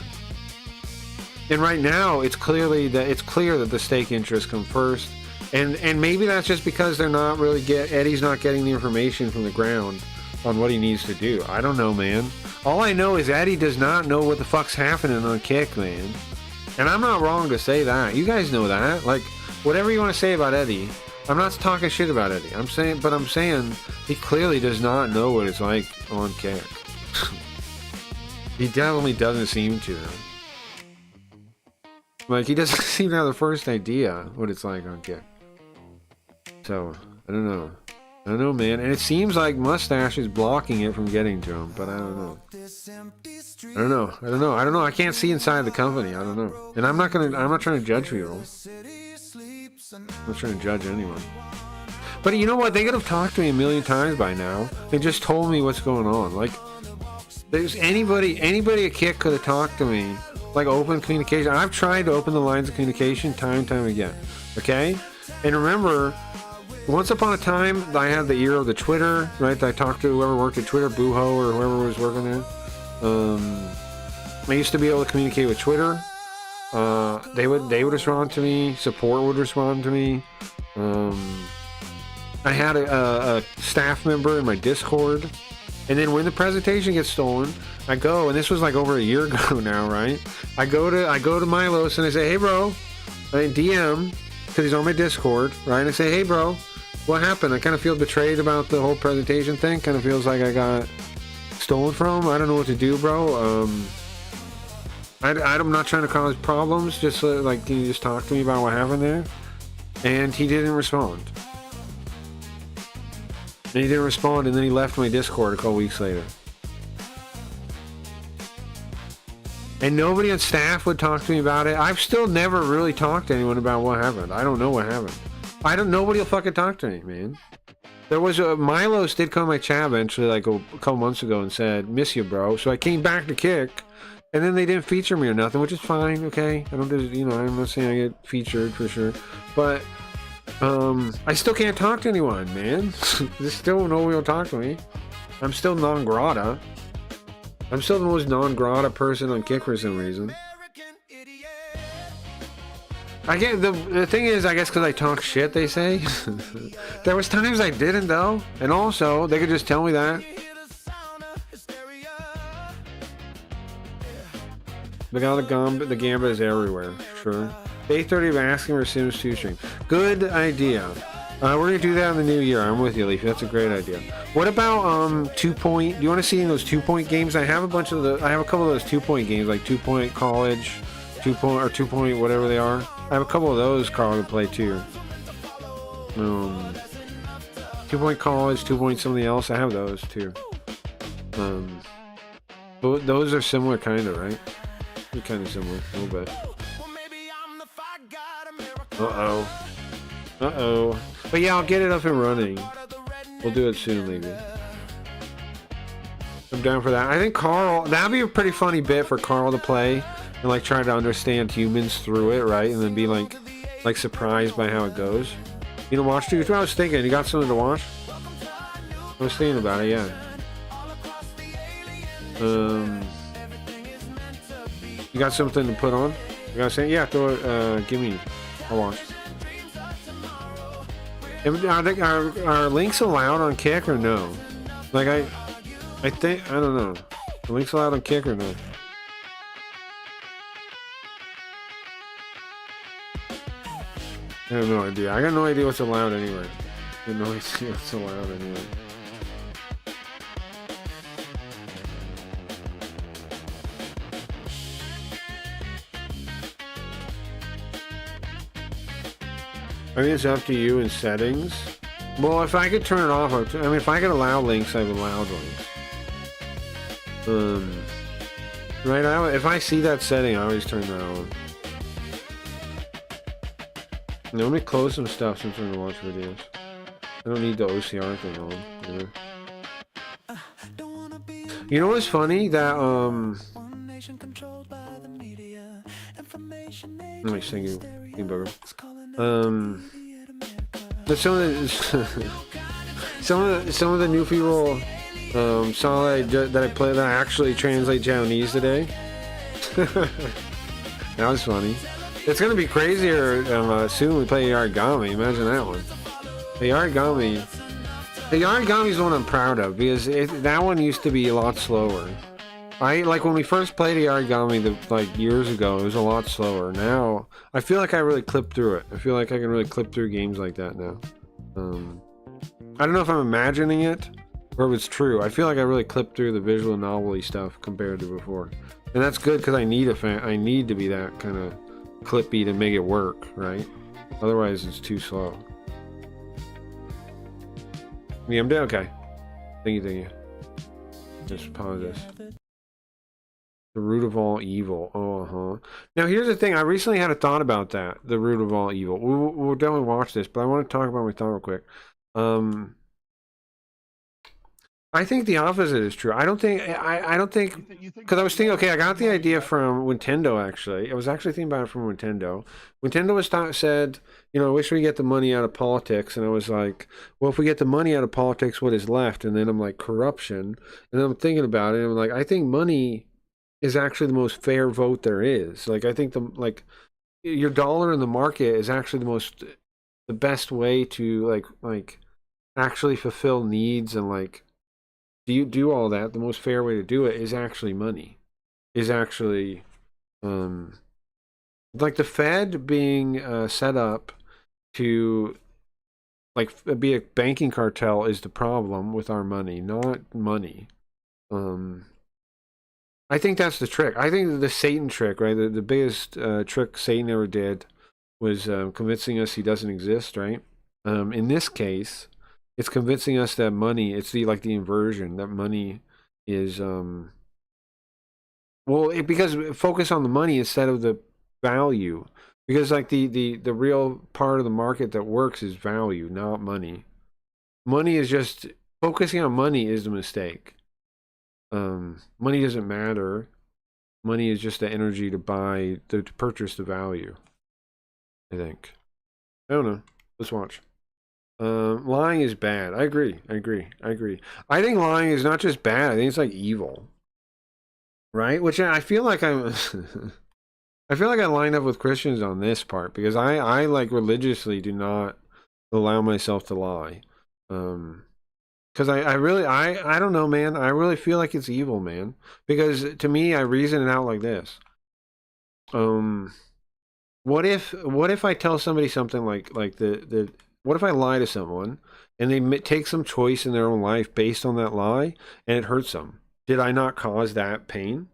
And right now, it's clear that the Stake interests come first, and maybe that's just because Eddie's not getting the information from the ground on what he needs to do. I don't know, man. All I know is Eddie does not know what the fuck's happening on Kick, man. And I'm not wrong to say that. You guys know that. Like, whatever you want to say about Eddie, I'm not talking shit about Eddie. I'm saying he clearly does not know what it's like on Kick. He definitely doesn't seem to. Like, he doesn't seem to have the first idea what it's like on Kick. So, I don't know. I don't know, man. And it seems like Mustache is blocking it from getting to him, but I don't know. I don't know. I can't see inside the company. I don't know. And I'm not trying to judge people. I'm not trying to judge anyone. But you know what? They could have talked to me a million times by now. They just told me what's going on. Like, there's anybody at Kick could have talked to me. Like, open communication. I've tried to open the lines of communication time and time again. Okay? And remember, once upon a time, I had the ear of the Twitter, right? I talked to whoever worked at Twitter, Booho or whoever was working there. I used to be able to communicate with Twitter. They would respond to me. Support would respond to me. I had a staff member in my Discord. And then when the presentation gets stolen, I go, and this was like over a year ago now, right? I go to Milos and I say, hey bro, I DM, because he's on my Discord, right? And I say, hey bro, what happened? I kind of feel betrayed about the whole presentation thing. Kind of feels like I got stolen from. I don't know what to do, bro. I'm not trying to cause problems. Just like, can you just talk to me about what happened there? And he didn't respond. And he didn't respond, and then he left my Discord a couple weeks later. And nobody on staff would talk to me about it. I've still never really talked to anyone about what happened. I don't know what happened. Nobody will fucking talk to me, man. There was Milos did come to my chat eventually, like a couple months ago, and said, "Miss you, bro." So I came back to Kick, and then they didn't feature me or nothing, which is fine. Okay, I don't, you know, I'm not saying I get featured for sure, but I still can't talk to anyone, man. There's still nobody will talk to me. I'm still non-grata. I'm still the most non-grata person on Kick for some reason. I get the thing is, I guess because I talk shit, they say. There was times I didn't though, and also they could just tell me that. The Gamba is everywhere. Sure. Day 30 of asking for Sims 2 stream. Good idea. We're gonna do that in the new year. I'm with you, Leafy. That's a great idea. What about 2 Point? Do you want to see those 2 Point games? I have a bunch of the. I have a couple of those 2 Point games, like 2 Point College, 2 Point or 2 Point whatever they are. I have a couple of those Carl to play too. 2 Point College, 2 Point something else. I have those too. But those are similar, kind of, right? They're kind of similar, a little bit. Uh-oh. But yeah, I'll get it up and running. We'll do it soon, maybe. I'm down for that. I think Carl, that'd be a pretty funny bit for Carl to play and like try to understand humans through it, right? And then be like surprised by how it goes. You know, watch too. That's what I was thinking. You got something to watch? I was thinking about it, yeah. You got something to put on? You got something? Yeah, throw it. Give me. I'll watch. Are links allowed on Kick or no? Like I think, I don't know. Are links allowed on Kick or no? I have no idea. I got no idea what's allowed anyway. I have no idea what's allowed anyway. I mean, it's up to you in settings. Well, if I could turn it off, I mean, if I could allow links, I've allowed links. Right, if I see that setting, I always turn that on. Now, let me close some stuff since I'm gonna watch videos. I don't need the OCR thing on. You know what's funny? That, let me sing you, Booger. But some of the new people saw that I play that I actually translate Japanese today. That was funny. It's gonna be crazier soon. We play Yarigami. Imagine that one. The Yarigami is the one I'm proud of because that one used to be a lot slower. Like when we first played Yarigami like years ago, it was a lot slower. Now I feel like I really clip through it. I feel like I can really clip through games like that now. I don't know if I'm imagining it or if it's true. I feel like I really clip through the visual novelty stuff compared to before, and that's good because I need to be that kind of clippy to make it work, right? Otherwise, it's too slow. Yeah, I'm down. Okay. Thank you. Just pause this. The root of all evil. Now here's the thing. I recently had a thought about that. The root of all evil. We'll definitely watch this, but I want to talk about my thought real quick. I think the opposite is true. I don't think because I was thinking. Okay, I got the idea from Nintendo. Actually, I was actually thinking about it from Nintendo. Nintendo said, you know, I wish we get the money out of politics, and I was like, well, if we get the money out of politics, what is left? And then I'm like, corruption. And then I'm thinking about it, and I'm like, I think money is actually the most fair vote there is. Like I think your dollar in the market is actually the best way to like actually fulfill needs and like do all that. The most fair way to do it is actually money. Is actually like the Fed being set up to like be a banking cartel is the problem with our money, not money. I think that's the trick. I think the Satan trick, right? The biggest trick Satan ever did was convincing us he doesn't exist, right? In this case, it's convincing us that money, it's the inversion, that money is because focus on the money instead of the value. Because like the real part of the market that works is value, not money. Money is just focusing on money is the mistake. Money doesn't matter. Money is just the energy to buy to purchase the value. I think. I don't know. Let's watch. Lying is bad. I agree. I think lying is not just bad. I think it's like evil, right? Which I feel like I'm. I feel like I line up with Christians on this part because I like religiously do not allow myself to lie. Because I really I don't know, man. I really feel like it's evil, man. Because to me, I reason it out like this. What if I tell somebody something like the what if I lie to someone and they take some choice in their own life based on that lie and it hurts them? Did I not cause that pain?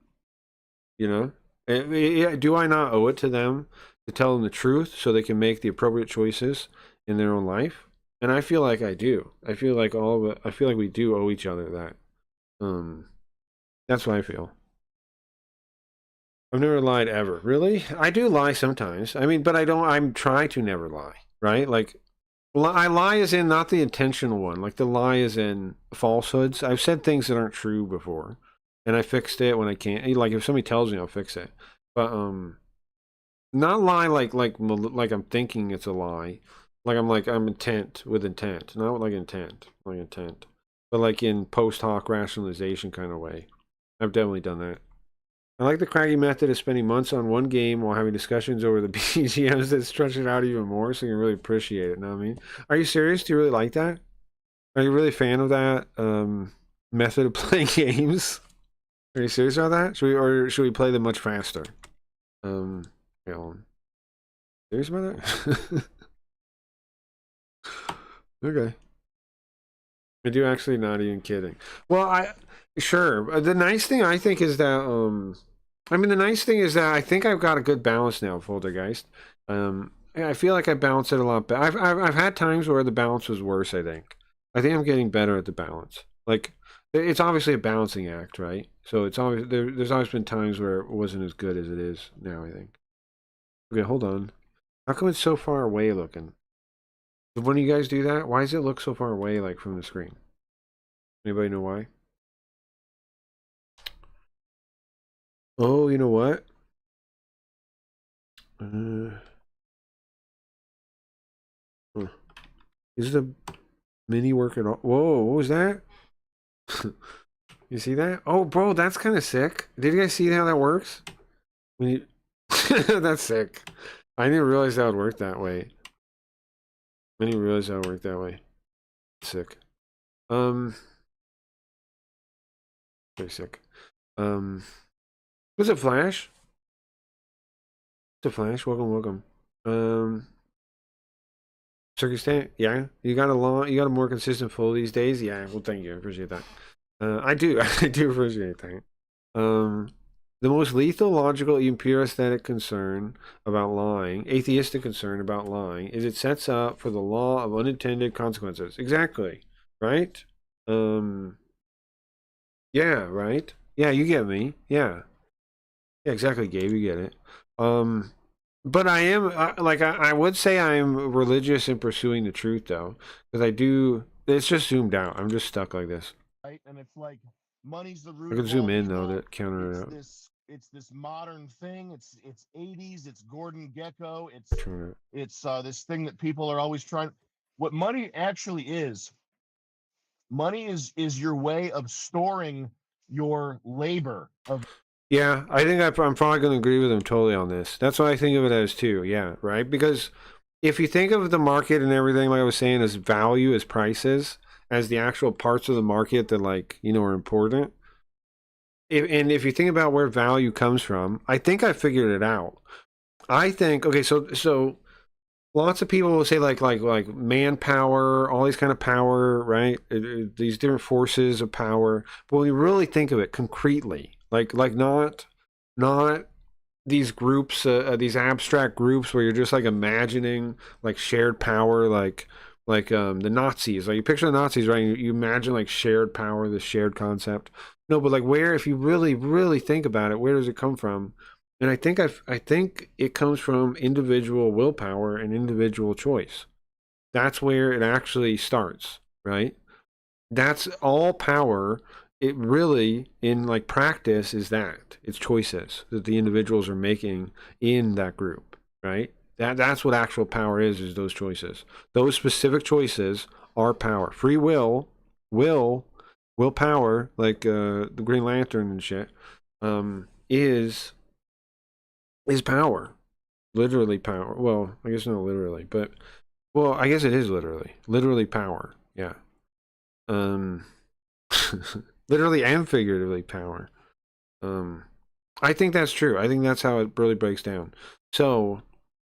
You know? Do I not owe it to them to tell them the truth so they can make the appropriate choices in their own life? And I feel like I do. I feel like I feel like we do owe each other that. That's what I feel. I've never lied ever. Really? I do lie sometimes. I mean, but I don't. I'm trying to never lie. Right? Like, I lie is in not the intentional one. Like the lie is in falsehoods. I've said things that aren't true before, and I fixed it when I can't. Like if somebody tells me, I'll fix it. But not lie like I'm thinking it's a lie. I'm intent with intent, not like intent, but like in post hoc rationalization kind of way. I've definitely done that. I like the craggy method of spending months on one game while having discussions over the BGMs that stretch it out even more, so you can really appreciate it. Know what I mean? Are you serious? Do you really like that? Are you really a fan of that method of playing games? Are you serious about that? Should we play them much faster? Yeah, serious about that? Okay. I do actually, not even kidding. Well, sure. The nice thing I think is that I mean the nice thing is that I think I've got a good balance now, Poltergeist. I feel like I balance it a lot better. I've had times where the balance was worse, I think I'm getting better at the balance. Like it's obviously a balancing act, right? So it's always there's always been times where it wasn't as good as it is now, I think. Okay, hold on. How come it's so far away looking? When you guys do that, why does it look so far away, like from the screen? Anybody know why? Oh, you know what? Huh. Is the mini work at all? Whoa, what was that? You see that? Oh, bro, that's kind of sick. Did you guys see how that works? When you... That's sick. I didn't realize that would work that way. I didn't realize that would work that way. Sick. Very sick. Was it Flash? To Flash, welcome. Circus Tent, yeah. You got a more consistent flow these days. Yeah, well, thank you. I appreciate that. I do, I do appreciate that. The most lethal, logical, even pure aesthetic concern about lying, atheistic concern about lying, is it sets up for the law of unintended consequences. Exactly, right? Yeah, right. Yeah, you get me. Yeah. Yeah, exactly, Gabe. You get it. But I am I would say I am religious in pursuing the truth, though, because I do. It's just zoomed out. I'm just stuck like this. Right, and it's like money's the I root can of zoom all in though evil. to counter it out. It's this modern thing. It's 80s. It's Gordon Gecko. Counter it. It's this thing that people are always trying. What money actually is, money is your way of storing your labor of. Yeah, I think I'm probably going to agree with him totally on this. That's what I think of it as too. Yeah, right. Because if you think of the market and everything, like I was saying, as value, as prices, as the actual parts of the market that are important. If you think about where value comes from, I think I figured it out. I think okay, so lots of people will say like manpower, all these kind of power, right? These different forces of power. But when you really think of it concretely, like not these groups, these abstract groups where you're just like imagining like shared power, like the Nazis. Like you picture the Nazis, right? You imagine like shared power, this shared concept. No, but like where, if you really think about it, where does it come from? And I think it comes from individual willpower and individual choice. That's where it actually starts, right? That's all power. It really, in like practice, is that it's choices that the individuals are making in that group, right? That's what actual power is those choices. Those specific choices are power. Free willpower, like the Green Lantern and shit, is power. Literally power. Well, I guess not literally, but well, I guess it is literally power. Yeah. Um, literally and figuratively power. I think that's true. I think that's how it really breaks down. So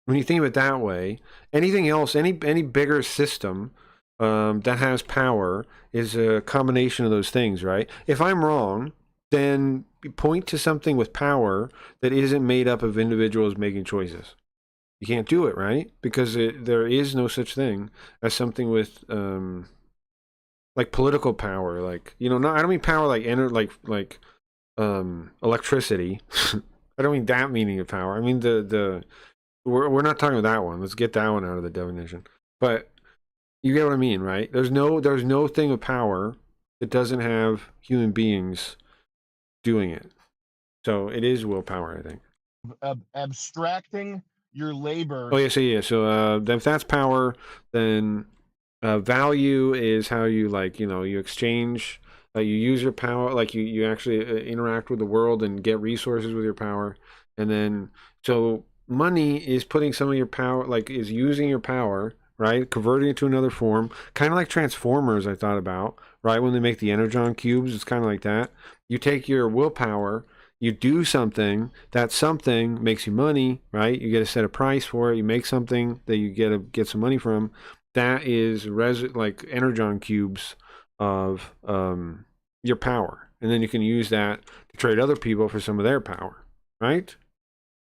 when you think of it that way, anything else, any bigger system that has power is a combination of those things, right? If I'm wrong, then point to something with power that isn't made up of individuals making choices. You can't do it, right? Because there is no such thing as something with like political power, like not. I don't mean power like electricity. I don't mean that meaning of power. I mean we're not talking about that one. Let's get that one out of the definition. But you get what I mean, right? There's no thing of power that doesn't have human beings doing it. So it is willpower, I think. Abstracting your labor. Oh yeah, so if that's power, then value is how you you exchange, you use your power, like you actually interact with the world and get resources with your power, and then so money is putting some of your power, like is using your power, right, converting it to another form, kind of like Transformers. I thought about, right, when they make the Energon cubes, it's kind of like that. You take your willpower, you do something, that something makes you money, right? You get a set a price for it. You make something that you get some money from. That is like Energon cubes of your power, and then you can use that to trade other people for some of their power, right?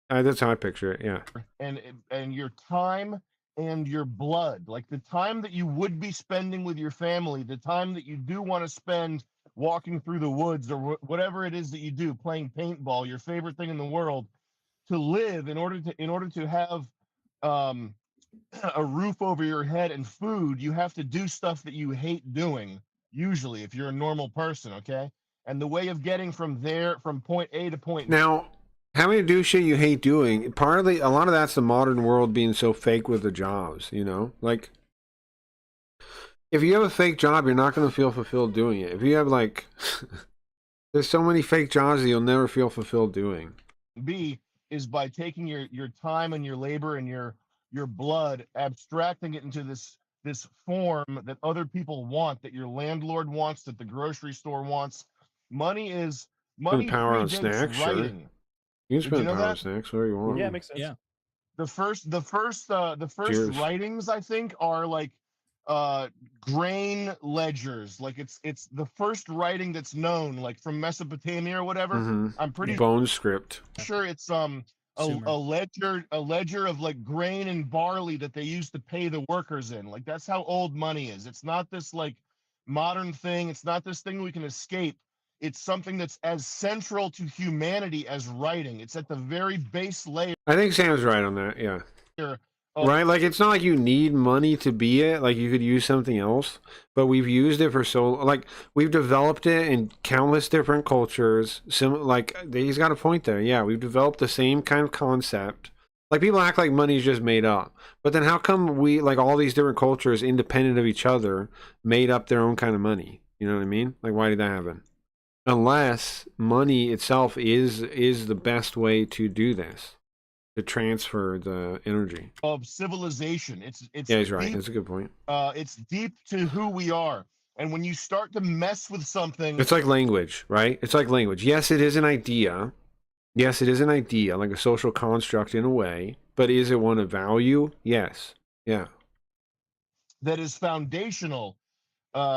That's how I picture it. Yeah. And your time and your blood, like the time that you would be spending with your family, the time that you do want to spend walking through the woods or whatever it is that you do, playing paintball, your favorite thing in the world, to live in order to have a roof over your head and food, you have to do stuff that you hate doing, usually, if you're a normal person, okay? And the way of getting from point A to point B. Now, having to do shit you hate doing, partly, a lot of that's the modern world being so fake with the jobs, Like, if you have a fake job, you're not going to feel fulfilled doing it. If you have, like, there's so many fake jobs that you'll never feel fulfilled doing. B is by taking your time and your labor and your blood, abstracting it into this form that other people want, that your landlord wants, that the grocery store wants. Money Power on snacks, writing. Sure. You can spend power on snacks where you want. Yeah, it makes sense. Yeah. The first Cheers. writings, I think, are like grain ledgers. Like it's the first writing that's known, like from Mesopotamia or whatever. Mm-hmm. I'm pretty bone script. sure it's a ledger of like grain and barley that they used to pay the workers in. Like that's how old money is. It's not this like modern thing. It's not this thing we can escape. It's something that's as central to humanity as writing. It's at the very base layer. I think Sam's right on that. Yeah. Of, Right, like it's not like you need money to be it. Like you could use something else, but we've used it for like we've developed it in countless different cultures. Like he's got a point there. Yeah, we've developed the same kind of concept. Like people act like money's just made up, but then how come we, like all these different cultures, independent of each other, made up their own kind of money? You know what I mean? Like why did that happen? Unless money itself is the best way to do this. To transfer the energy of civilization. It's yeah, he's right. Deep, that's a good point. It's deep to who we are, and when you start to mess with something, it's like language, right? It's like language. Yes, it is an idea. Yes, it is an idea, like a social construct in a way. But is it one of value? Yes. Yeah. that is foundational.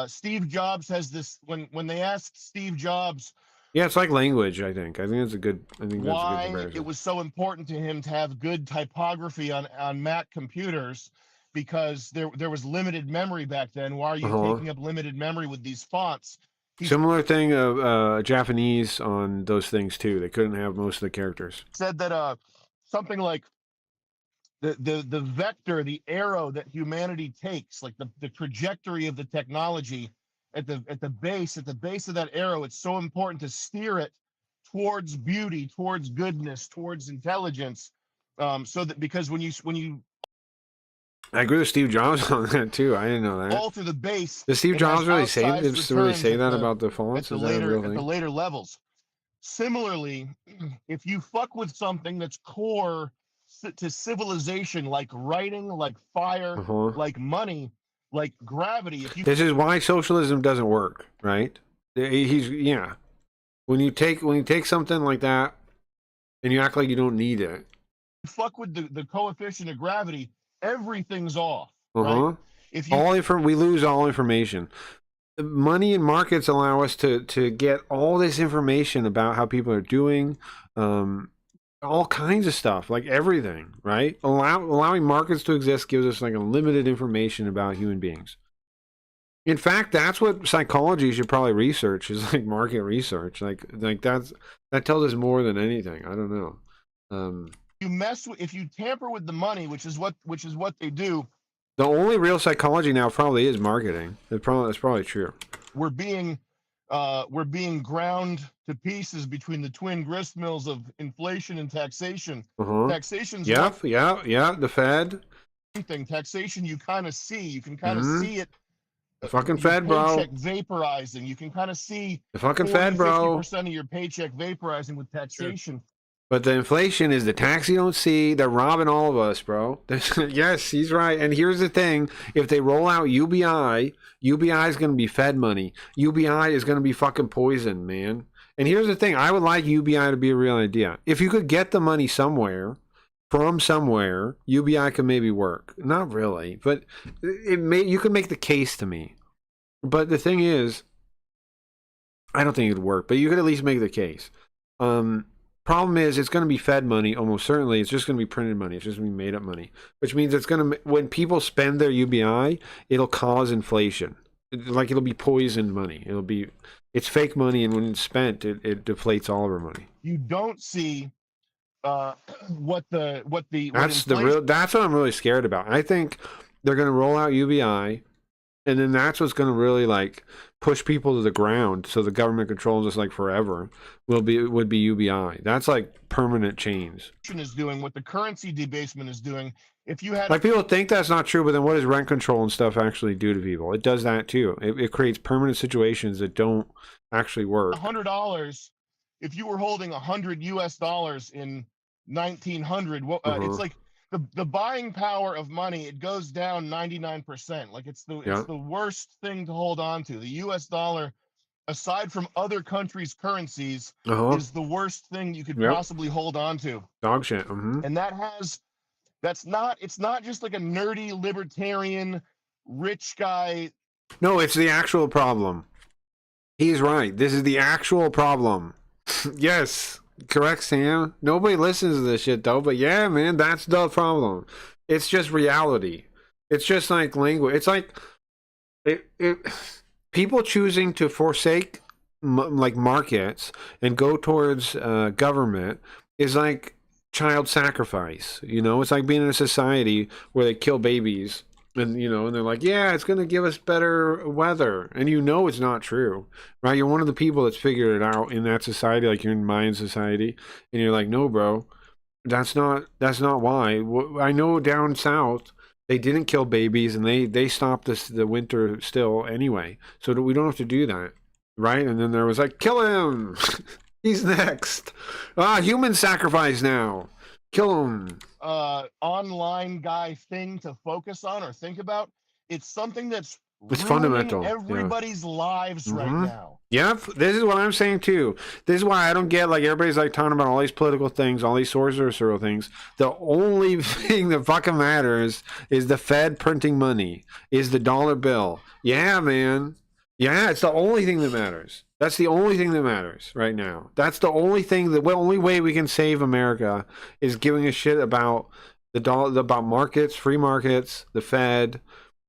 Steve Jobs has this, when they asked Steve Jobs Yeah, it's like language, I think. I think that's a good why it comparison. was so important to him to have good typography on Mac computers, because there was limited memory back then. Why are you taking up limited memory with these fonts? Similar thing of Japanese on those things too. They couldn't have most of the characters. Said that something like the vector, the arrow that humanity takes, like the trajectory of the technology at the base of that arrow, it's so important to steer it towards beauty, towards goodness, towards intelligence, so that, because when you I agree with Steve Jobs on that too. I didn't know that. alter the base, Does Steve it Jobs has really say outsized that returns about the fonts? at Is that a real the thing? later levels. Similarly, if you fuck with something that's core to civilization, like writing, like fire, like money, like gravity, if you This is why socialism doesn't work, right? Yeah. When you take something like that and you act like you don't need it. fuck with the coefficient of gravity, everything's off, right? If you we lose all information. Money and markets allow us to get all this information about how people are doing, all kinds of stuff, like everything, right? Allowing markets to exist gives us like unlimited information about human beings. In fact, that's what psychology should probably research, is like market research. Like that tells us more than anything. I don't know. if you tamper with the money, which is what they do. The only real psychology now probably is marketing. That's probably true. We're being ground to pieces between the twin grist mills of inflation and taxation. Taxation's yeah. The Fed. Taxation, you kind of see. You can kind of see it. The fucking Fed, bro. Paycheck vaporizing. You can kind of see the fucking Fed, bro. 50% of your paycheck vaporizing with taxation. Sure. But the inflation is the tax you don't see. They're robbing all of us, bro. Yes, he's right. And here's the thing. If they roll out UBI is going to be Fed money. UBI is going to be fucking poison, man. And here's the thing. I would like UBI to be a real idea. If you could get the money from somewhere, UBI could maybe work. Not really, but you could make the case to me. But the thing is, I don't think it would work, but you could at least make the case. Problem is, it's going to be Fed money almost certainly. It's just going to be printed money. It's just going to be made up money, which means it's going to, when people spend their UBI, it'll cause inflation. Like it'll be poisoned money. It's fake money, and when it's spent, it deflates all of our money. You don't see that's what I'm really scared about. I think they're going to roll out UBI, and then that's what's going to really like push people to the ground, so the government controls us like forever. Would be UBI. That's like permanent change. Is doing what the currency debasement is doing. If you had like people think that's not true, but then what does rent control and stuff actually do to people? It does that too. It creates permanent situations that don't actually work. $100. If you were holding $100 US in 1900, it's like the buying power of money, it goes down 99%. Like it's the worst thing to hold on to. The US dollar, aside from other countries' currencies, is the worst thing you could possibly hold on to. Dog shit. And it's not just like a nerdy libertarian rich guy. No, it's the actual problem. He's right. This is the actual problem. Yes. Correct, Sam. Nobody listens to this shit though, but yeah, man, that's the problem. It's just reality. It's just like language. It's like people choosing to forsake like markets and go towards government is like child sacrifice. It's like being in a society where they kill babies. And and they're like, yeah, it's going to give us better weather. And it's not true, right? You're one of the people that's figured it out in that society, like you're in Mayan society. And you're like, no, bro, that's not why. I know down south, they didn't kill babies and they stopped the winter still anyway. So we don't have to do that, right? And then there was like, kill him. He's next. Human sacrifice now. Kill him. Online guy thing to focus on or think about. It's something that's It's ruining fundamental. Yeah. everybody's lives right Mhm. now. Yep, this is what I'm saying too. This is why I don't get, like, everybody's like talking about all these political things, all these sorcerer things. The only thing that fucking matters is the Fed printing money, is the dollar bill. Yeah, man. Yeah, it's the only thing that matters. That's the only thing that matters right now. That's the only thing, the only way we can save America is giving a shit about the dollar, about markets, free markets, the Fed.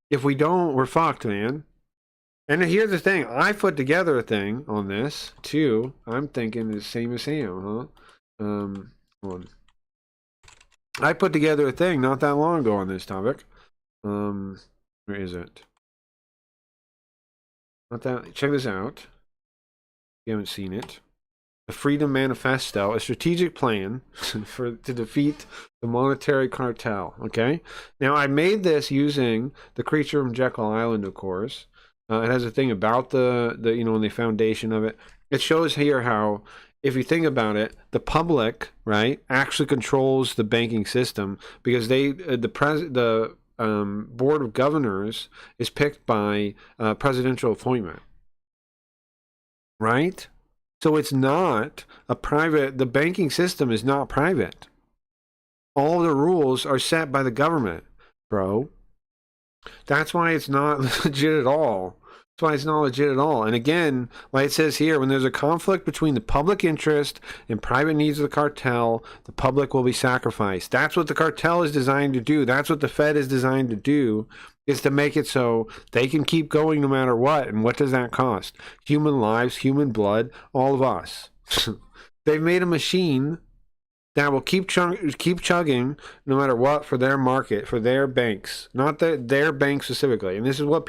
If we don't, we're fucked, man. And here's the thing, I put together a thing on this too. I'm thinking the same as Sam, huh? Hold on. I put together a thing not that long ago on this topic. Where is it? Not that. Check this out. If you haven't seen it. The Freedom Manifesto, a strategic plan to defeat the monetary cartel. Okay. Now I made this using the Creature from Jekyll Island, of course. It has a thing about the the foundation of it. It shows here how, if you think about it, the public, right, actually controls the banking system, because the board of governors is picked by presidential appointment, right? So it's not a private. The banking system is not private. All the rules are set by the government, bro. That's why it's not legit at all. That's why it's not legit at all. And again, like it says here, when there's a conflict between the public interest and private needs of the cartel, the public will be sacrificed. That's what the cartel is designed to do. That's what the Fed is designed to do, is to make it so they can keep going no matter what. And what does that cost? Human lives, human blood, all of us. They've made a machine that will keep chugging no matter what, for their market, for their banks, not their banks specifically. And this is what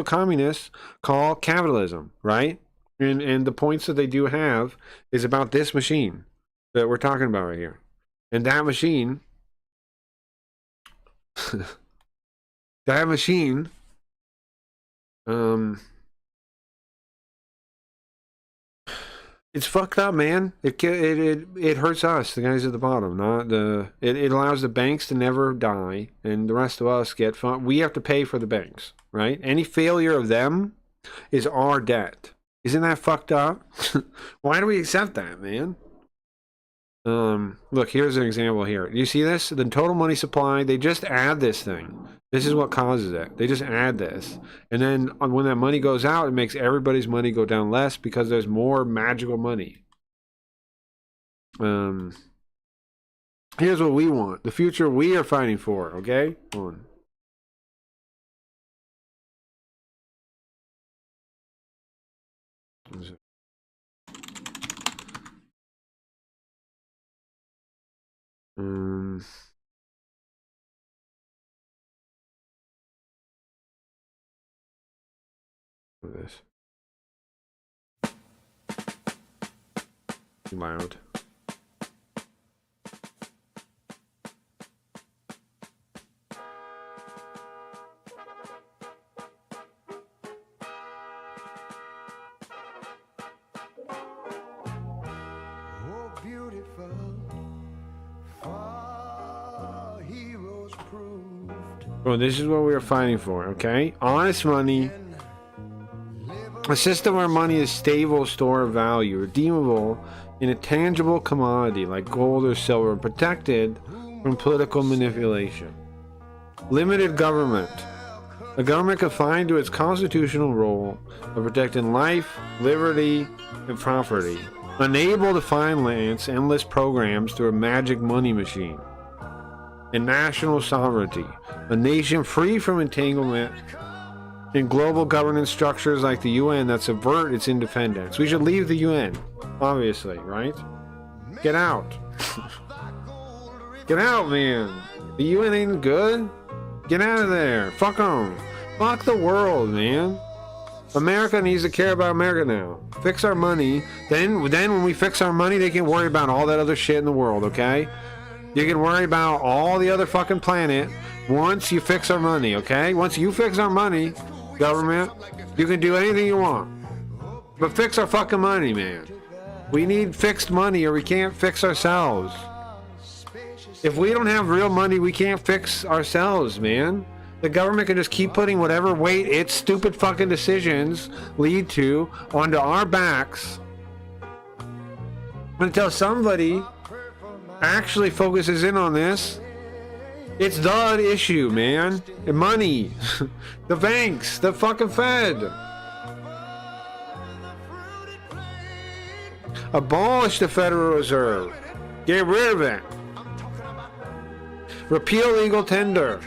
communists call capitalism, right? And the points that they do have is about this machine that we're talking about right here. And that machine, it's fucked up, man. It hurts us, the guys at the bottom. It allows the banks to never die, and the rest of us get fun. We have to pay for the banks, right? Any failure of them is our debt. Isn't that fucked up? Why do we accept that, man? Look, here's an example here. You see this? The total money supply, they just add this thing. This is what causes it. They just add this. And then when that money goes out, it makes everybody's money go down less because there's more magical money. Here's what we want. The future we are fighting for, okay? Hold on. What is it? This loud. Oh, beautiful, far heroes proved. Well, this is what we are fighting for, okay? Honest money. A system where money is stable store of value, redeemable in a tangible commodity like gold or silver, protected from political manipulation. Limited government. A government confined to its constitutional role of protecting life, liberty, and property. Unable to finance endless programs through a magic money machine. And national sovereignty. A nation free from entanglement in global governance structures like the UN that subvert its independence. We should leave the UN, obviously, right? Get out. Get out, man. The UN ain't good. Get out of there. Fuck them. Fuck the world, man. America needs to care about America now. Fix our money. Then when we fix our money, they can worry about all that other shit in the world, okay? You can worry about all the other fucking planet once you fix our money, okay? Once you fix our money, government, you can do anything you want. But fix our fucking money, man. We need fixed money or we can't fix ourselves. If we don't have real money, we can't fix ourselves, man. The government can just keep putting whatever weight its stupid fucking decisions lead to onto our backs until somebody actually focuses in on this. It's the issue, man. The money. The banks. The fucking Fed. Abolish the Federal Reserve. Get rid of it. Repeal legal tender.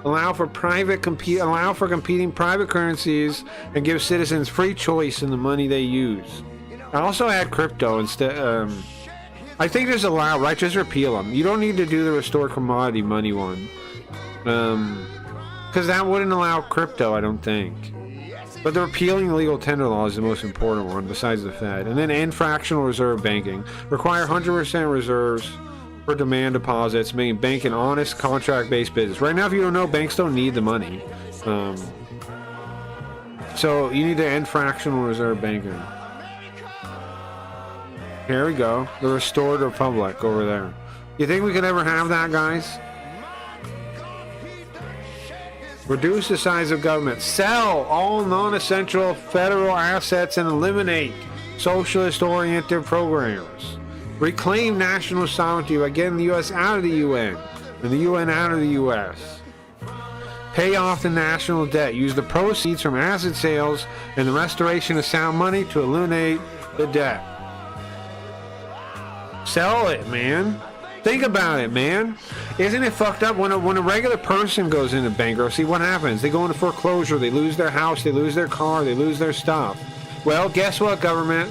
Allow for competing private currencies and give citizens free choice in the money they use. I also add crypto instead. I think just allow, right? Just repeal them. You don't need to do the restore commodity money one. Because that wouldn't allow crypto, I don't think. But the repealing legal tender law is the most important one, besides the Fed. And then end fractional reserve banking. Require 100% reserves for demand deposits, making bank an honest contract-based business. Right now, if you don't know, banks don't need the money. So you need to end fractional reserve banking. Here we go. The restored republic over there. You think we could ever have that, guys? Reduce the size of government. Sell all non-essential federal assets and eliminate socialist-oriented programs. Reclaim national sovereignty by getting the U.S. out of the UN and the UN out of the U.S. Pay off the national debt. Use the proceeds from asset sales and the restoration of sound money to eliminate the debt. Sell it, man. Think about it, man. Isn't it fucked up when a regular person goes into bankruptcy? What happens? They go into foreclosure. They lose their house. They lose their car. They lose their stuff. Well, guess what, government?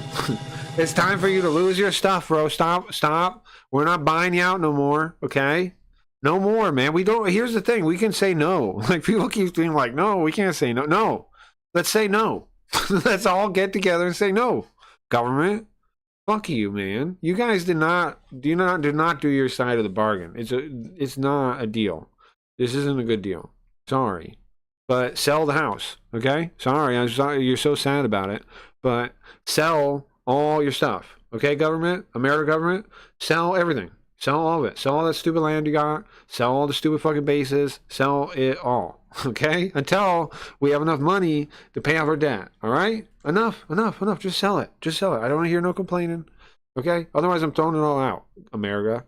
It's time for you to lose your stuff, bro. Stop. We're not buying you out no more. Okay? No more, man. We don't. Here's the thing. We can say no. Like, people keep being like, no, we can't say no. No. Let's say no. Let's all get together and say no. Government. Fuck you, man. You guys did not do your side of the bargain. It's not a deal. This isn't a good deal. Sorry. But sell the house, okay? Sorry, I'm sorry you're so sad about it. But sell all your stuff. Okay, government? American government? Sell everything. Sell all of it. Sell all that stupid land you got. Sell all the stupid fucking bases. Sell it all. Okay? Until we have enough money to pay off our debt. All right? Enough. Just sell it. I don't want to hear no complaining. Okay? Otherwise, I'm throwing it all out. America,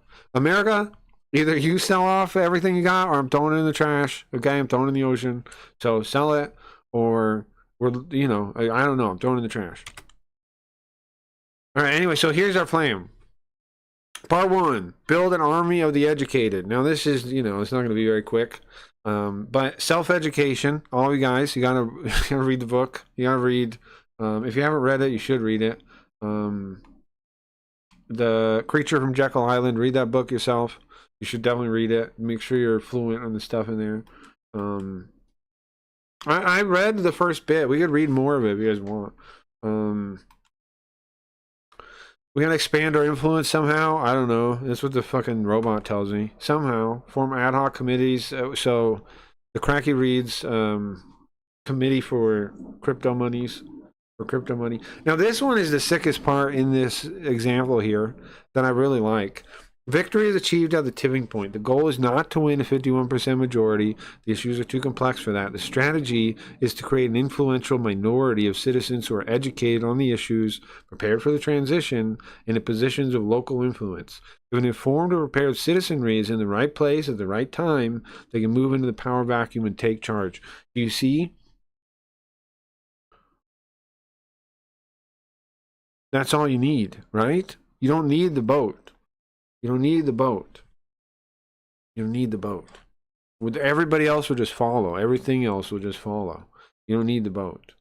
either you sell off everything you got or I'm throwing it in the trash. Okay? I'm throwing it in the ocean. So sell it or I don't know. I'm throwing it in the trash. All right. Anyway, so here's our plan. Part 1, build an army of the educated. Now, this is, it's not going to be very quick. But self-education, all you guys, you gotta read the book. You gotta read, if you haven't read it, you should read it. The Creature from Jekyll Island, read that book yourself. You should definitely read it. Make sure you're fluent on the stuff in there. I read the first bit. We could read more of it if you guys want. We gotta expand our influence somehow. I don't know. That's what the fucking robot tells me. Somehow form ad hoc committees. So the Cracky Reads committee for crypto monies. Now this one is the sickest part in this example here that I really like. Victory is achieved at the tipping point. The goal is not to win a 51% majority. The issues are too complex for that. The strategy is to create an influential minority of citizens who are educated on the issues, prepared for the transition, and in positions of local influence. If an informed or prepared citizenry is in the right place at the right time, they can move into the power vacuum and take charge. Do you see? That's all you need, right? You don't need the boat. Everybody else will just follow. Everything else will just follow. You don't need the boat.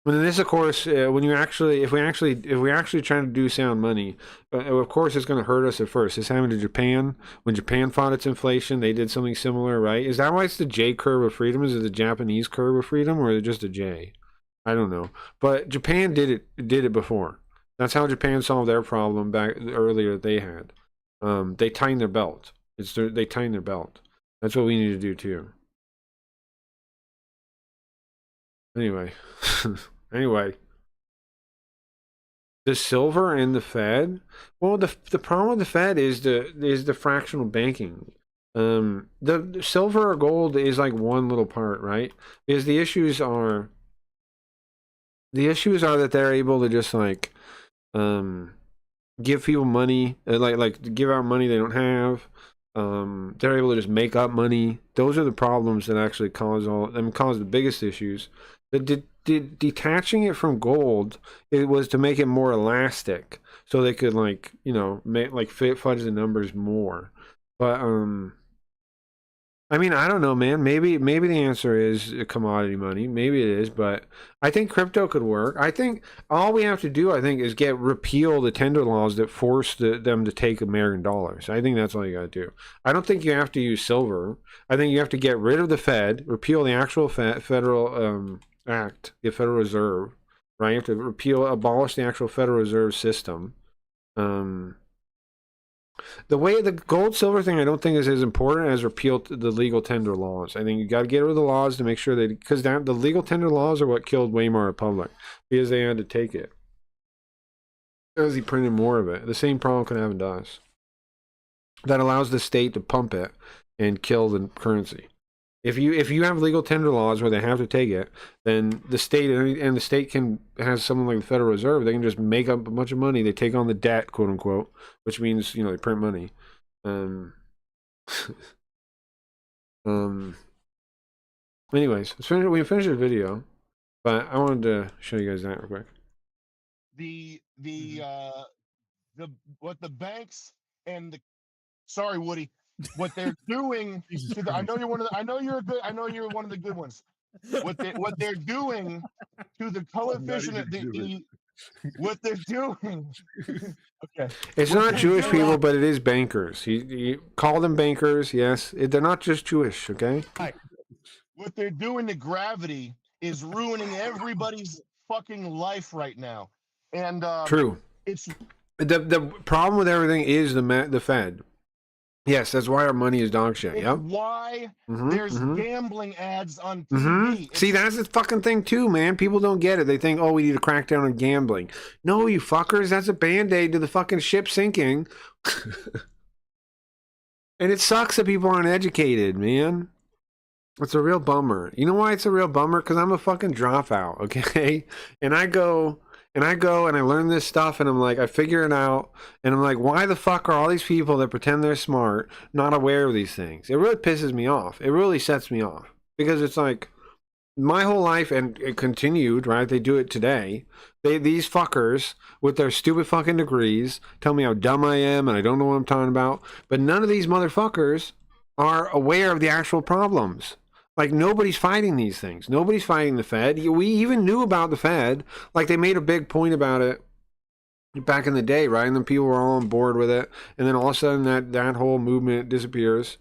And this, of course, if we actually try to do sound money, of course, it's going to hurt us at first. It's happened to Japan. When Japan fought its inflation, they did something similar, right? Is that why it's the J curve of freedom? Is it the Japanese curve of freedom, or is it just a J? I don't know. But Japan did it before. That's how Japan solved their problem back earlier that they had. They tighten their belt. They tighten their belt. That's what we need to do too. Anyway, the silver and the Fed. Well, the problem with the Fed is the fractional banking. The silver or gold is like one little part, right? Because the issues are that they're able to just like give people money, like give out money they don't have. They're able to just make up money. Those are the problems that actually cause the biggest issues. Detaching it from gold, it was to make it more elastic, so they could like make like fudge the numbers more. But I mean, I don't know, man. Maybe the answer is commodity money. Maybe it is, but I think crypto could work. I think all we have to do, is repeal the tender laws that force them to take American dollars. I think that's all you got to do. I don't think you have to use silver. I think you have to get rid of the Fed, repeal the actual federal act, the Federal Reserve, right? You have to abolish the actual Federal Reserve system. The way the gold silver thing, I don't think is as important as repeal the legal tender laws. I think you got to get rid of the laws to make sure because the legal tender laws are what killed Weimar Republic, because they had to take it. As he printed more of it, the same problem can happen to us. That allows the state to pump it and kill the currency. If you have legal tender laws where they have to take it, then the state and the state has someone like the Federal Reserve. They can just make up a bunch of money. They take on the debt, quote unquote, which means they print money. Anyways, we finished the video, but I wanted to show you guys that real quick. What the banks and sorry, Woody. What they're doing I know you're one of the good ones. What they're doing to the coefficient what they're doing. Okay. It's not Jewish people, but it is bankers. You call them bankers, yes. They're not just Jewish, okay? Right. What they're doing to gravity is ruining everybody's fucking life right now. And true. It's the problem with everything is the Fed. Yes, that's why our money is dog shit. Yep. Why there's gambling ads on TV. See, that's the fucking thing too, man. People don't get it. They think, we need to crack down on gambling. No, you fuckers, that's a band-aid to the fucking ship sinking. And it sucks that people aren't educated, man. It's a real bummer. You know why it's a real bummer? Because I'm a fucking dropout, okay? And I go and I learn this stuff, and I'm like, I figure it out, and I'm like, why the fuck are all these people that pretend they're smart not aware of these things? It really pisses me off. It really sets me off, because it's like my whole life, and it continued, right? They do it today. These fuckers with their stupid fucking degrees tell me how dumb I am and I don't know what I'm talking about, but none of these motherfuckers are aware of the actual problems. Like, nobody's fighting these things. Nobody's fighting the Fed. We even knew about the Fed. Like, they made a big point about it back in the day, right? And then people were all on board with it. And then all of a sudden that whole movement disappears,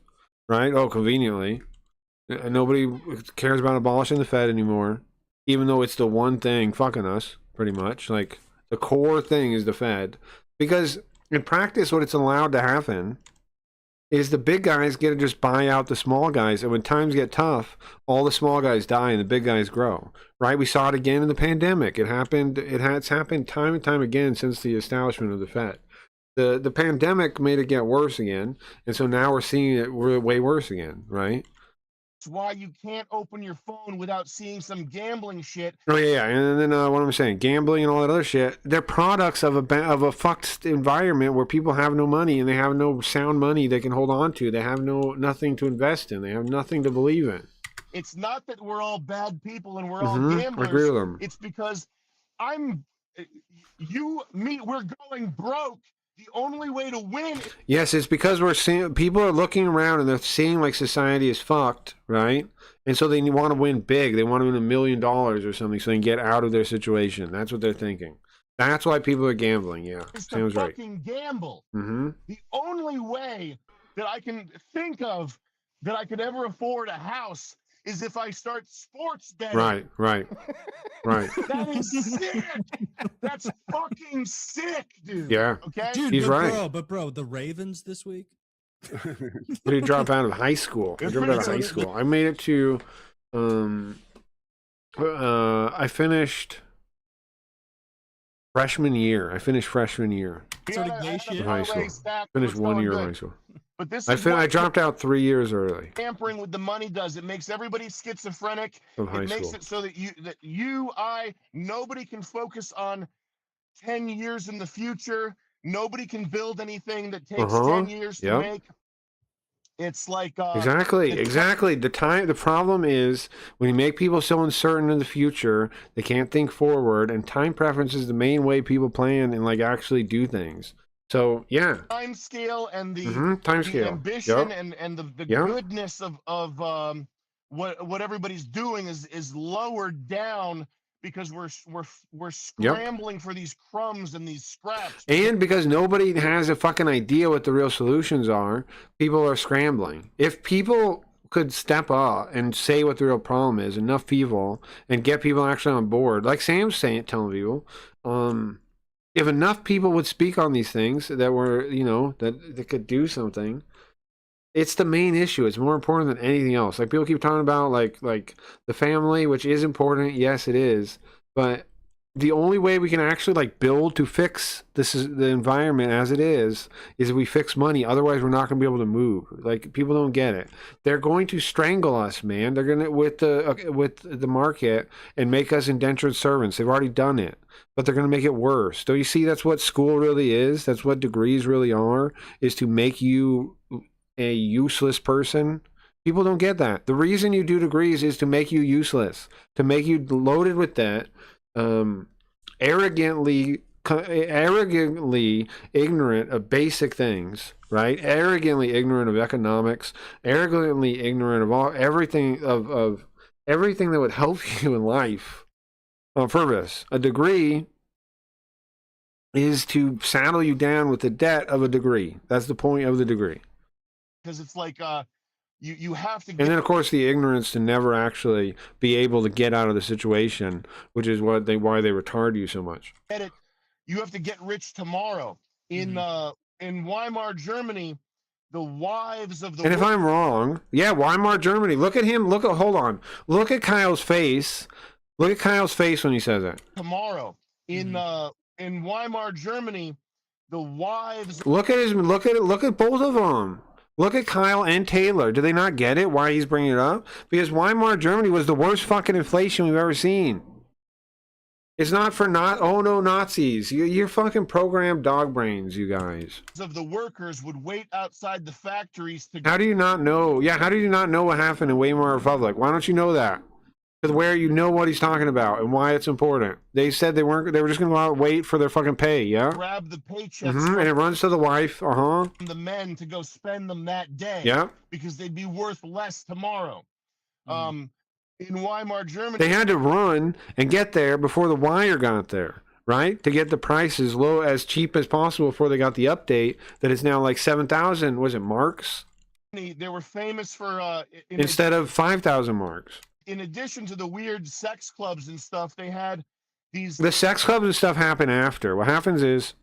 right? Oh, conveniently. Nobody cares about abolishing the Fed anymore, even though it's the one thing fucking us, pretty much. Like, the core thing is the Fed. Because in practice, what it's allowed to happen is the big guys get to just buy out the small guys, and when times get tough, all the small guys die and the big guys grow, right? We saw it again in the pandemic. It's happened time and time again since the establishment of the Fed. The pandemic made it get worse again, and so now we're seeing it way worse again, right? That's why you can't open your phone without seeing some gambling shit. Oh yeah, and then what I'm saying, gambling and all that other shit, they're products of a fucked environment where people have no money and they have no sound money they can hold on to. They have nothing to invest in. They have nothing to believe in. It's not that we're all bad people and we're all gamblers. I agree with them. It's because we're going broke. The only way to win. Yes, it's because we're seeing people are looking around and they're seeing like society is fucked, right? And so they want to win big. They want to win $1 million or something so they can get out of their situation. That's what they're thinking. That's why people are gambling. Yeah, sounds right. Fucking gamble. The only way that I can think of that I could ever afford a house is if I start sports betting. Right. That is sick. That's fucking sick, dude. Yeah. Okay. Dude, he's right. Bro, the Ravens this week. Did he drop out of high school? I made it to. I finished freshman year. I finished freshman year. We So had to a- I gay had a shit? Of high parlay school. stack that Finished was 1 going year of good. high school. But this I is what dropped out 3 years early tampering with the money does. It makes everybody schizophrenic. of high It makes school. it so that nobody can focus on 10 years in the future. Nobody can build anything that takes 10 years to Yep. make. It's like Exactly. the Exactly. The problem is when you make people so uncertain in the future, they can't think forward, and time preference is the main way people plan and like actually do things. So yeah. time scale and the Time the scale. ambition Yep. and the Yep. goodness of what everybody's doing is lowered down because we're scrambling for these crumbs and these scraps. And because nobody has a fucking idea what the real solutions are, people are scrambling. If people could step up and say what the real problem is, enough people, and get people actually on board, like Sam's saying, telling people, if enough people would speak on these things that were, you know, that could do something, it's the main issue. It's more important than anything else. Like people keep talking about like the family, which is important. Yes, it is. But the only way we can actually like build to fix the environment as it is if we fix money. Otherwise, we're not going to be able to move. Like people don't get it. They're going to strangle us, man. They're going to with the market and make us indentured servants. They've already done it, but they're going to make it worse. Don't you see? That's what school really is. That's what degrees really are. Is to make you a useless person. People don't get that. The reason you do degrees is to make you useless, to make you loaded with debt, arrogantly ignorant of basic things, right? Arrogantly ignorant of economics, arrogantly ignorant of everything of everything that would help you in life on purpose. A degree is to saddle you down with the debt of a degree. That's the point of the degree. Because it's like you have to And get then, of course, the ignorance to never actually be able to get out of the situation, which is why they retard you so much. it. You have to get rich tomorrow. In Weimar, Germany, the wives of the And if I'm wrong, yeah, Weimar, Germany. Look at him. Hold on. Look at Kyle's face. Look at Kyle's face when he says it. tomorrow in Weimar, Germany, the wives Look at both of them. Look at Kyle and Taylor. Do they not get it? Why he's bringing it up? Because Weimar, Germany was the worst fucking inflation we've ever seen. It's not for Nazis. You're fucking programmed dog brains, you guys. of the workers would wait outside the factories to How do you not know? Yeah, how do you not know what happened in Weimar Republic? Why don't you know that? Because where you know what he's talking about and why it's important. They said they were just going to go out and wait for their fucking pay, yeah? grab the paychecks And it runs to the wife, from the men to go spend them that day. Yeah. Because they'd be worth less tomorrow. In Weimar, Germany, They had to run and get there before the wire got there, right? To get the prices low as cheap as possible before they got the update that it's now like 7,000, was it marks? they were famous for Instead of 5,000 marks. in addition to the weird sex clubs and stuff, they had these The sex clubs and stuff happen after. What happens is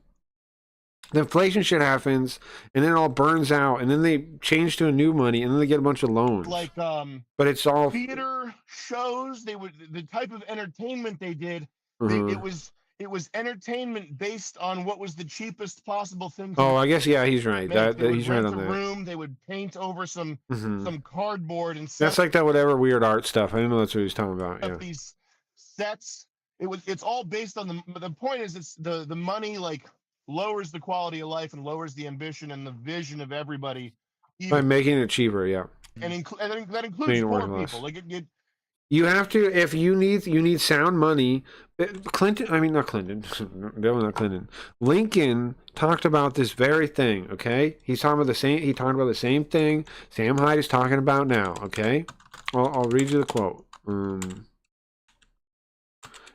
the inflation shit happens and then it all burns out and then they change to a new money and then they get a bunch of loans. like But it's all theater shows. They would the type of entertainment they did. It was entertainment based on what was the cheapest possible thing. To Oh, I guess yeah, he's right. make. They would He's right rent on a that. room. They would paint over some cardboard and That's set like that whatever weird art stuff. I didn't know that's what he was talking about. up Yeah. these sets. It's all based on the point is it's the money like lowers the quality of life and lowers the ambition and the vision of everybody. By making it cheaper, yeah. And that includes Being poor worthless. people. Like You have to if you need sound money. Not Clinton. Definitely not Clinton. Lincoln talked about this very thing. Okay, he's talking about the same. He talked about the same thing Sam Hyde is talking about now. Okay, I'll read you the quote.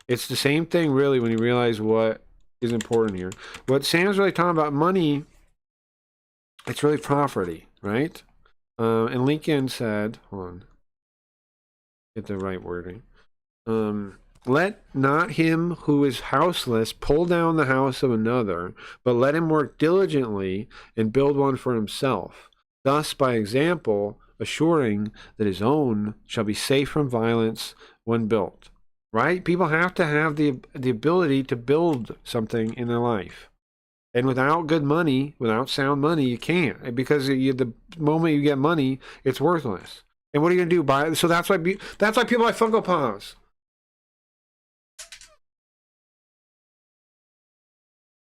It's the same thing really when you realize what is important here. What Sam's really talking about money. It's really property, right? And Lincoln said, hold on. Get the right wording. Let not him who is houseless pull down the house of another, but let him work diligently and build one for himself, thus by example assuring that his own shall be safe from violence when built. right? People have to have the ability to build something in their life. And without good money, without sound money, you can't, because the moment you get money, it's worthless. And what are you gonna do? Buy it? So that's why people buy Funko Pops.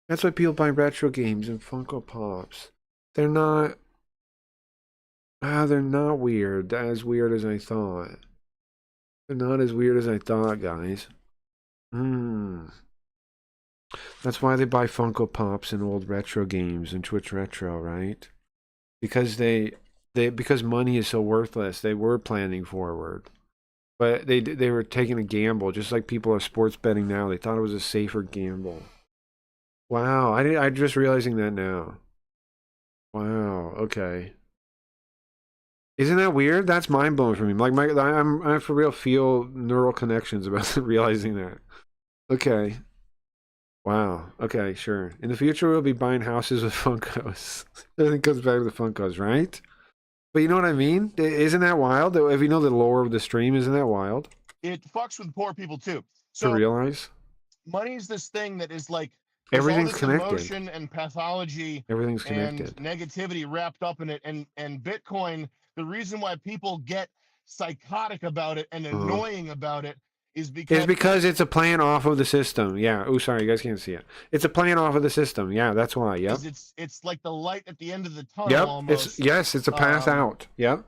That's why people buy retro games and Funko Pops. They're not weird. As weird as I thought. They're not as weird as I thought, guys. That's why they buy Funko Pops and old retro games and Twitch Retro, right? Because because money is so worthless. They were planning forward, but they were taking a gamble, just like people are sports betting now. They thought it was a safer gamble. Wow, I'm just realizing that now. Wow, okay. Isn't that weird? That's mind blowing for me. Like I for real feel neural connections about realizing that. Okay. Wow. Okay, sure. In the future, we'll be buying houses with Funkos. Everything comes back to the Funkos, right? But you know what I mean? Isn't that wild? If you know the lore of the stream, isn't that wild? It fucks with poor people too. To So realize money's this thing that is like there's all everything's this connected. emotion and pathology Everything's and connected. negativity wrapped up in it. And Bitcoin, the reason why people get psychotic about it and annoying about it is It's because it's a plan off of the system. Yeah. Oh, sorry, you guys can't see it. It's a plan off of the system. Yeah, that's why. Yep. it's like the light at the end of the tunnel. Yep. Almost. It's a path out. Yep.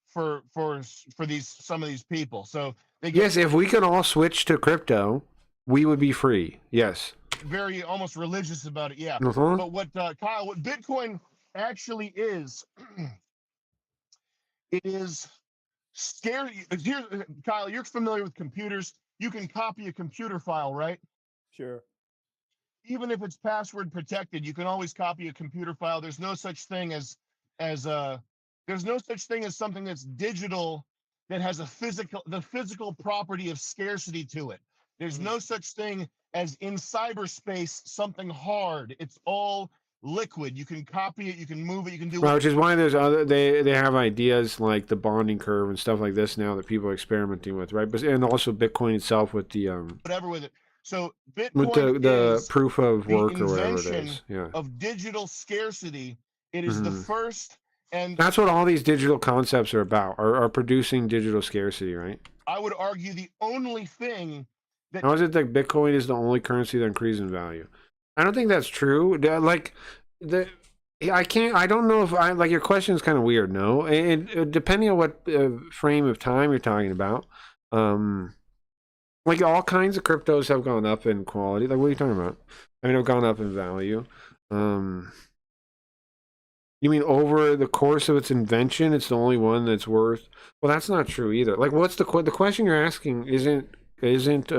For some of these people. So they get Yes, if we could all switch to crypto, we would be free. Yes. very almost religious about it. Yeah. Uh-huh. But what Kyle, what Bitcoin actually is, it is scary. Here, Kyle, you're familiar with computers. You can copy a computer file, right? Sure. Even if it's password protected, you can always copy a computer file. There's no such thing as there's no such thing as something that's digital that has the physical property of scarcity to it. There's no such thing as in cyberspace something hard. It's all liquid. You can copy it, you can move it, you can do Well, which is why there's they have ideas like the bonding curve and stuff like this now that people are experimenting with, right? But and also Bitcoin itself with the whatever with it. So with Bitcoin the is proof of the work or whatever it invention is. Yeah. of digital scarcity. It is the first, and That's what all these digital concepts are about, are producing digital scarcity, right? I would argue the only thing that How is it that Bitcoin is the only currency that increases in value? I don't think that's true. Like, I don't know if like your question is kind of weird. No, depending on what frame of time you're talking about, like all kinds of cryptos have gone up in quality. Like, what are you talking about? I mean, have gone up in value. You mean over the course of its invention, it's the only one that's worth? Well, that's not true either. Like, what's the question you're asking isn't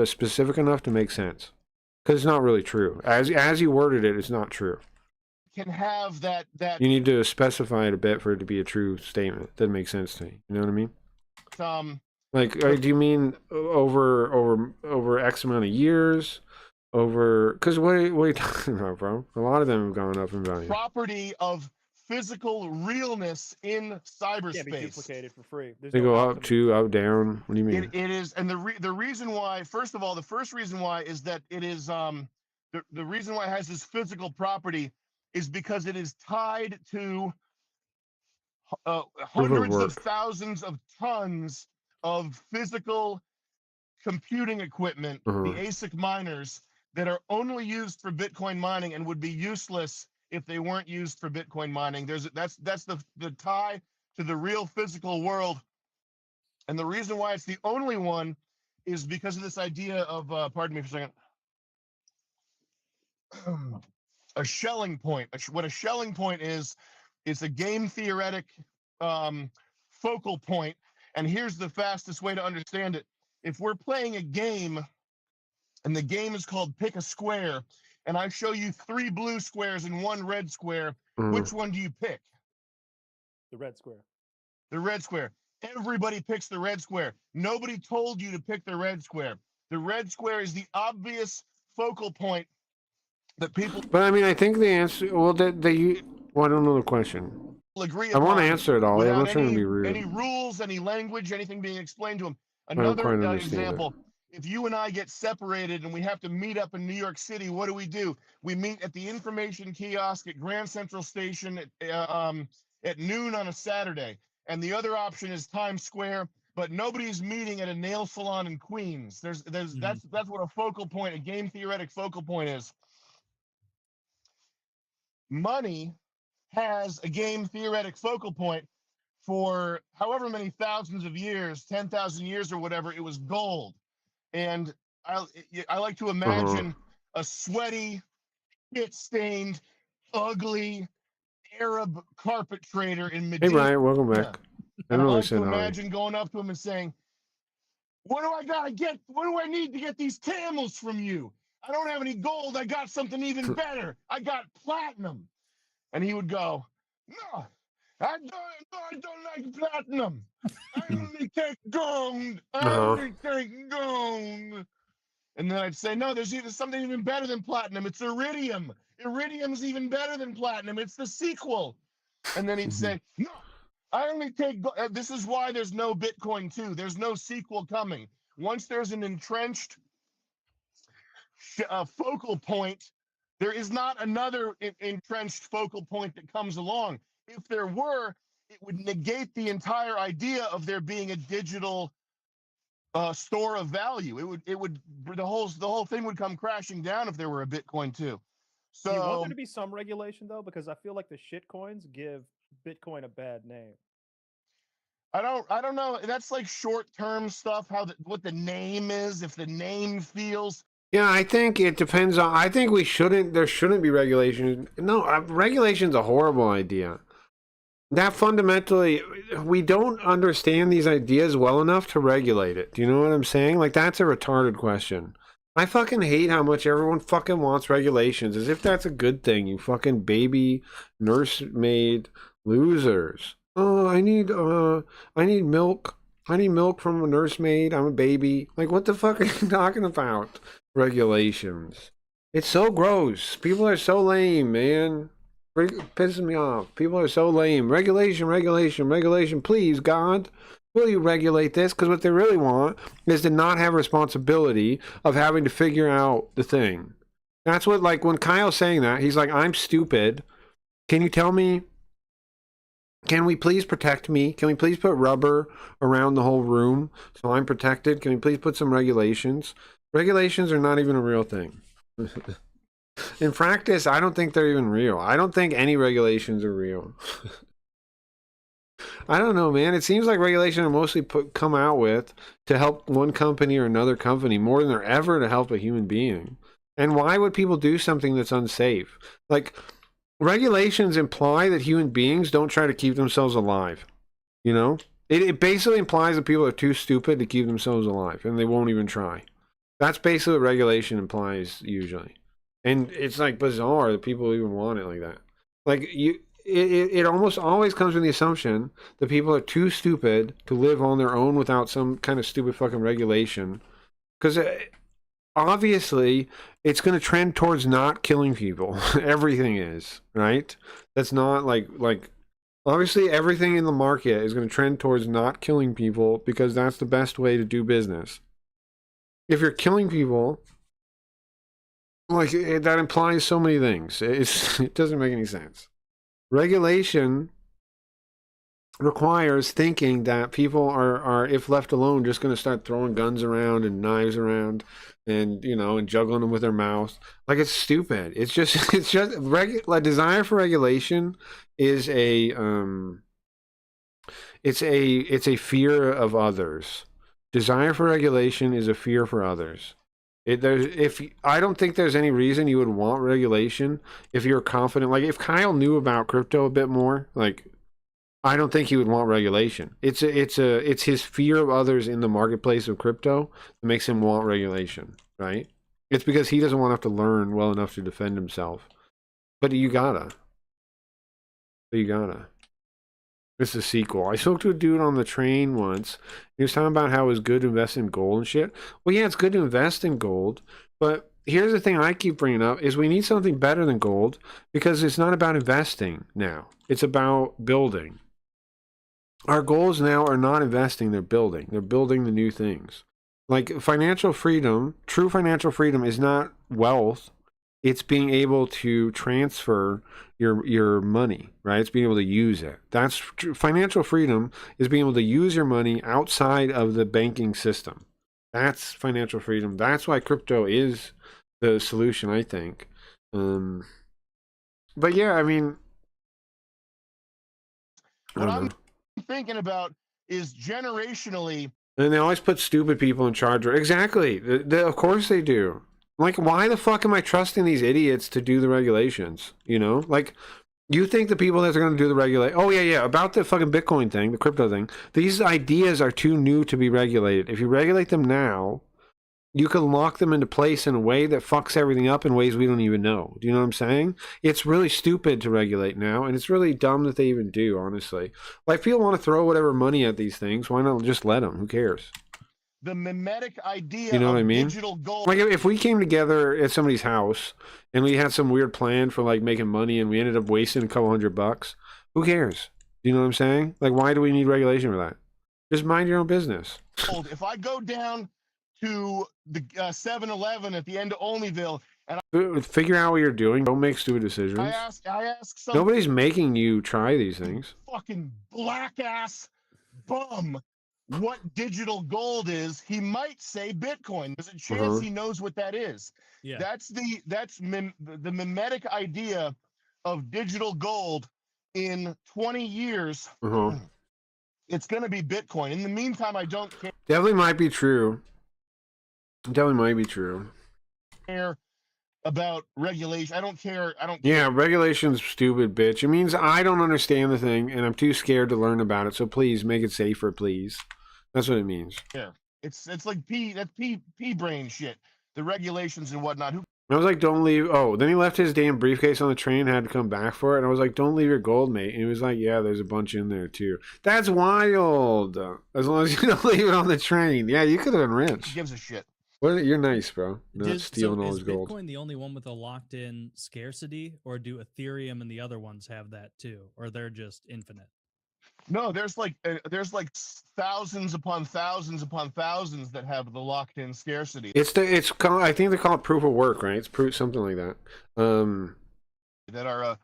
specific enough to make sense, because it's not really true. As you worded it, it's not true. can have that You need to specify it a bit for it to be a true statement. That makes sense to me. You know what I mean? Like, do you mean over X amount of years? Because what are you talking about, bro? A lot of them have gone up in value. property of physical realness in cyberspace. Can't be duplicated for free. There's They no go up, optimism. two, up, down. What do you mean? It is, and the reason why, first of all, the first reason why is that it is the reason why it has this physical property is because it is tied to hundreds of thousands of tons of physical computing equipment, the ASIC miners, that are only used for Bitcoin mining and would be useless if they weren't used for Bitcoin mining. That's the tie to the real physical world. And the reason why it's the only one is because of this idea of, pardon me for a second, a Schelling point. What a Schelling point is a game theoretic focal point. And here's the fastest way to understand it. If we're playing a game and the game is called Pick a Square, and I show you 3 blue squares and 1 red square, which one do you pick? The red square. The red square. Everybody picks the red square. Nobody told you to pick the red square. The red square is the obvious focal point that people But I mean, I think the answer. Well, well, I don't know the question. agree I want to upon answer it all. I'm without not trying to be rude. any rules, any language, anything being explained to them. don't Another quite understand example. if you and I get separated and we have to meet up in New York City, what do? We meet at the information kiosk at Grand Central Station at noon on a Saturday. And the other option is Times Square, but nobody's meeting at a nail salon in Queens. That's what a focal point, a game theoretic focal point is. Money has a game theoretic focal point for however many thousands of years, 10,000 years or whatever. It was gold. And I like to imagine a sweaty, shit-stained, ugly Arab carpet trader in Medina. Hey, Brian, welcome back. And I like to imagine going up to him and saying, what do I gotta get? What do I need to get these camels from you? I don't have any gold. I got something even better. I got platinum. And he would go, no, I don't like platinum. I only take gold. I only take gold. And then I'd say, no, there's something even better than platinum. It's iridium. Iridium's even better than platinum. It's the sequel. And then he'd say, no, I only take gold. This is why there's no Bitcoin 2. There's no sequel coming. Once there's an entrenched focal point, there is not another entrenched focal point that comes along. If there were, it would negate the entire idea of there being a digital store of value. The whole thing would come crashing down if there were a Bitcoin too. So do you want there to be some regulation though? Because I feel like the shit coins give Bitcoin a bad name. I don't know. That's like short-term stuff. What the name is, if the name feels. Yeah, I think it depends on. I think there shouldn't be regulation. No, regulation's a horrible idea. That fundamentally, we don't understand these ideas well enough to regulate it. Do you know what I'm saying? Like, that's a retarded question. I fucking hate how much everyone fucking wants regulations, as if that's a good thing, you fucking baby nursemaid losers. Oh, I need milk. I need milk from a nursemaid. I'm a baby. Like, what the fuck are you talking about? Regulations. It's so gross. People are so lame, man. Pisses me off. People are so lame. Regulation. Please, God, will you regulate this? Because what they really want is to not have responsibility of having to figure out the thing. That's what, like, when Kyle's saying that, he's like, I'm stupid. Can you tell me? Can we please protect me? Can we please put rubber around the whole room so I'm protected? Can we please put some regulations? Regulations are not even a real thing. In practice, I don't think they're even real. I don't think any regulations are real. I don't know, man. It seems like regulations are mostly come out with to help one company or another company more than they're ever to help a human being. And why would people do something that's unsafe? Like, regulations imply that human beings don't try to keep themselves alive. You know? It basically implies that people are too stupid to keep themselves alive, and they won't even try. That's basically what regulation implies, usually. And it's like bizarre that people even want it like that. Like, it almost always comes from the assumption that people are too stupid to live on their own without some kind of stupid fucking regulation. Because obviously, it's going to trend towards not killing people. Everything is, right? That's not like obviously everything in the market is going to trend towards not killing people because that's the best way to do business. If you're killing people, like, that implies so many things. It doesn't make any sense. Regulation requires thinking that people are, if left alone, just going to start throwing guns around and knives around and, you know, and juggling them with their mouth. Like, it's stupid. It's just like, desire for regulation is it's a fear of others. Desire for regulation is a fear for others. I don't think there's any reason you would want regulation if you're confident. Like, if Kyle knew about crypto a bit more, like, I don't think he would want regulation. It's his fear of others in the marketplace of crypto that makes him want regulation, right? It's because he doesn't want to have to learn well enough to defend himself. But you gotta. It's a sequel. I spoke to a dude on the train once. He was talking about how it was good to invest in gold and shit. Well, yeah, it's good to invest in gold. But here's the thing I keep bringing up is we need something better than gold because it's not about investing now. It's about building. Our goals now are not investing, they're building. They're building the new things. Like financial freedom, true financial freedom is not wealth. It's being able to transfer your money, right? It's being able to use it. That's financial freedom, is being able to use your money outside of the banking system. That's financial freedom. That's why crypto is the solution, I think. But yeah, I mean, I What don't I'm know. thinking about is generationally. And they always put stupid people in charge. Exactly. Of course they do. Like, why the fuck am I trusting these idiots to do the regulations? You know, like, you think the people that are going to do the regulate? Oh yeah, about the fucking Bitcoin thing, the crypto thing. These ideas are too new to be regulated. If you regulate them now, you can lock them into place in a way that fucks everything up in ways we don't even know. Do you know what I'm saying? It's really stupid to regulate now, and it's really dumb that they even do, honestly. Like, people want to throw whatever money at these things. Why not just let them? Who cares? The mimetic idea You know of what I mean? digital gold. Like, if we came together at somebody's house and we had some weird plan for like making money and we ended up wasting a couple $100, who cares? You know what I'm saying? Like, why do we need regulation for that? Just mind your own business. If I go down to the 7-Eleven at the end of Olneyville and Figure out what you're doing. Don't make stupid decisions. I ask some Nobody's making you try these things. fucking black ass bum what digital gold is, he might say Bitcoin. There's a chance he knows what that is. Yeah. That's the mimetic idea of digital gold. In 20 years, it's going to be Bitcoin. In the meantime, I don't Definitely might be true. Definitely might be true. care about regulation. I don't care. Yeah, regulation's stupid, bitch. It means I don't understand the thing and I'm too scared to learn about it. So please make it safer, please. That's what it means. Yeah, it's like pea brain shit. The regulations and whatnot. I was like, don't leave. Oh, then he left his damn briefcase on the train and had to come back for it. And I was like, don't leave your gold, mate. And he was like, yeah, there's a bunch in there too. That's wild. As long as you don't leave it on the train. Yeah, you could have been Who rich. gives a shit? You're nice, bro. Not stealing all is his gold. Bitcoin the only one with a locked-in scarcity, or do Ethereum and the other ones have that too, or they're just infinite? No, there's like thousands upon thousands upon thousands that have the locked-in scarcity. It's called, I think they call it proof of work, right? It's proof something like that. That are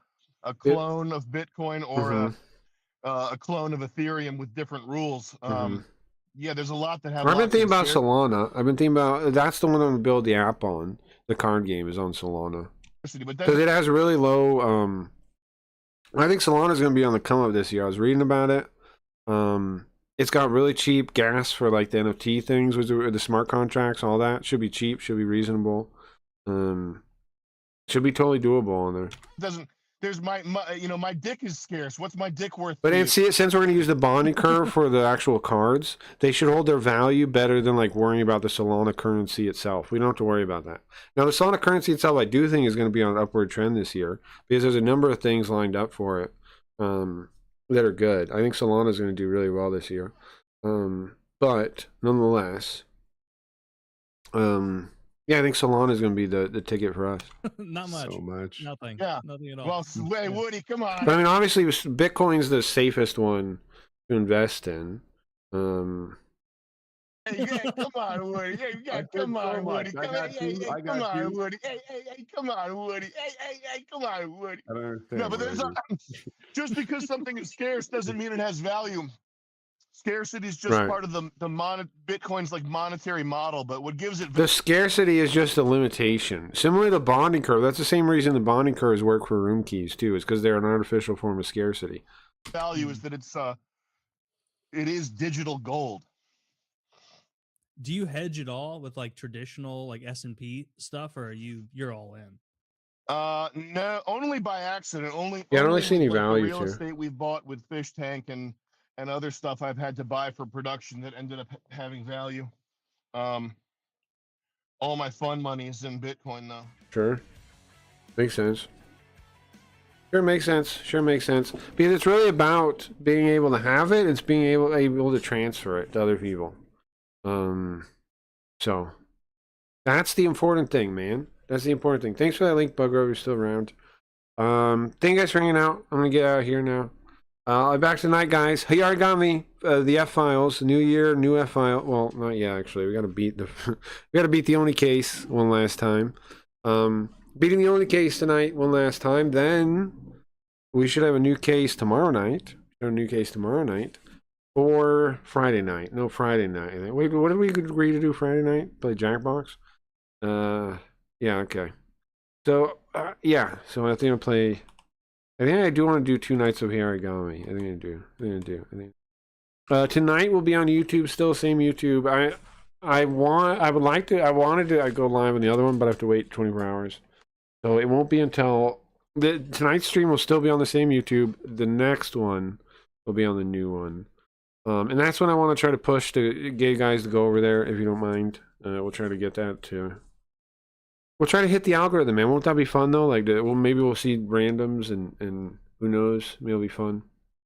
a clone of Bitcoin or a clone of Ethereum with different rules. Yeah, there's a lot that have. I've been thinking about Solana. I've been thinking about that's the one I'm gonna build the app on. The card game is on Solana because it has really low. I think Solana is gonna be on the come up this year. I was reading about it. It's got really cheap gas for like the NFT things with the smart contracts, all that should be cheap, should be reasonable. Should be totally doable on there. Doesn't. There's my my dick is scarce. What's my dick worth? But since we're going to use the bonding curve for the actual cards, they should hold their value better than like worrying about the Solana currency itself. We don't have to worry about that. Now, the Solana currency itself, I do think is going to be on an upward trend this year because there's a number of things lined up for it that are good. I think Solana is going to do really well this year. But nonetheless, yeah, I think Solana is going to be the ticket for us. Not much. So much. Nothing. Yeah. Nothing at all. Well, hey, Woody, come on. But I mean, obviously, Bitcoin's the safest one to invest in. Hey, come on, Woody. Hey, come on, Woody. Come on, Woody. Hey, come on, Woody. Hey, come on, Woody. I don't understand. No, but there's just because something is scarce doesn't mean it has value. Scarcity is just part of the Bitcoin's like monetary model, but what gives it the scarcity is just a limitation. Similar to the bonding curve, that's the same reason the bonding curves work for room keys too. Is because they're an artificial form of scarcity. Value is that it is digital gold. Do you hedge at all with like traditional like S&P stuff, or are you're all in? No, only by accident. I don't really see any value real estate we've bought with Fish Tank and other stuff I've had to buy for production that ended up having value. All my fun money is in Bitcoin though. Sure. Makes sense. Sure makes sense. Because it's really about being able to have it. It's being able to transfer it to other people. So that's the important thing, man. That's the important thing. Thanks for that link, Bugger. You're still around. Thank you guys for hanging out. I'm gonna get out of here now. I'm back tonight, guys. Hey, Origami, the F files, new year, new F file. Well, not yet actually. We gotta beat the we gotta beat the only case one last time. Beating the only case tonight one last time. Then we should have a new case tomorrow night. A new case tomorrow night. Or Friday night. No, Friday night. Wait, what did we agree to do Friday night? Play Jackbox? Yeah, okay. So, yeah. So I think I'll play... I think I do want to do 2 nights of Origami. I think I do. Tonight will be on YouTube, still same YouTube. I wanted to go live on the other one, but I have to wait 24 hours. So it won't be until... tonight's stream will still be on the same YouTube. The next one will be on the new one. And that's when I want to try to push to get you guys to go over there, if you don't mind. We'll try to get that too. We'll try to hit the algorithm, man. Won't that be fun though? Like, well, maybe we'll see randoms and who knows? Maybe it'll be fun.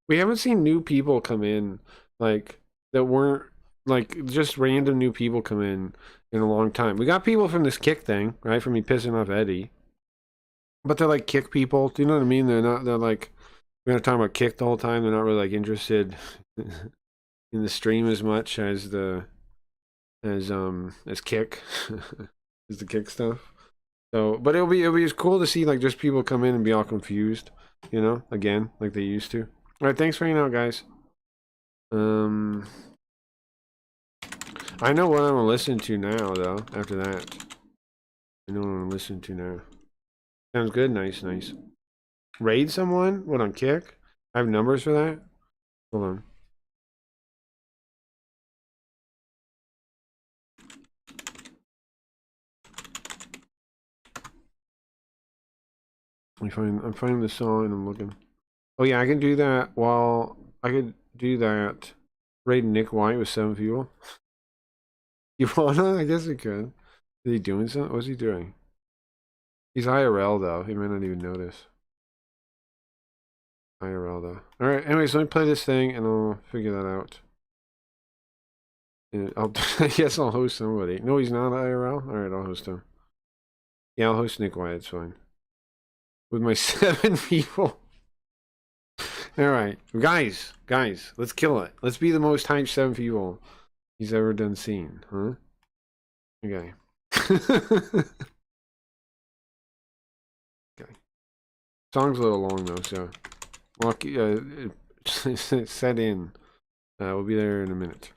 We haven't seen new people come in, like, that weren't, like, just random new people come in a long time. We got people from this kick thing, right? From me pissing off Eddie. But they're like kick people. Do you know what I mean? They're like, we're gonna talk about kick the whole time. They're not really like interested in the stream as much as as kick as the kick stuff. So, but it'll be cool to see like just people come in and be all confused, you know, again like they used to. All right, thanks for hanging out, guys. I know what I'm gonna listen to now, though. After that, I know what I'm gonna listen to now. Sounds good. Nice. Raid someone? What, on kick? I have numbers for that. Hold on. I'm finding the song and I'm looking. Oh yeah, I can do that while I could do that. Raid Nick White with 7 people. You wanna? I guess I could. Is he doing something? What's he doing? He's IRL though. He might not even notice. IRL though. Alright, anyways, let me play this thing and I'll figure that out. And I guess I'll host somebody. No, he's not IRL? Alright, I'll host him. Yeah, I'll host Nick White, it's fine. With my 7 people. Alright, guys, let's kill it. Let's be the most hyped 7 people he's ever done seen, huh? Okay. Okay. Song's a little long though, so walk, set in. We'll be there in a minute.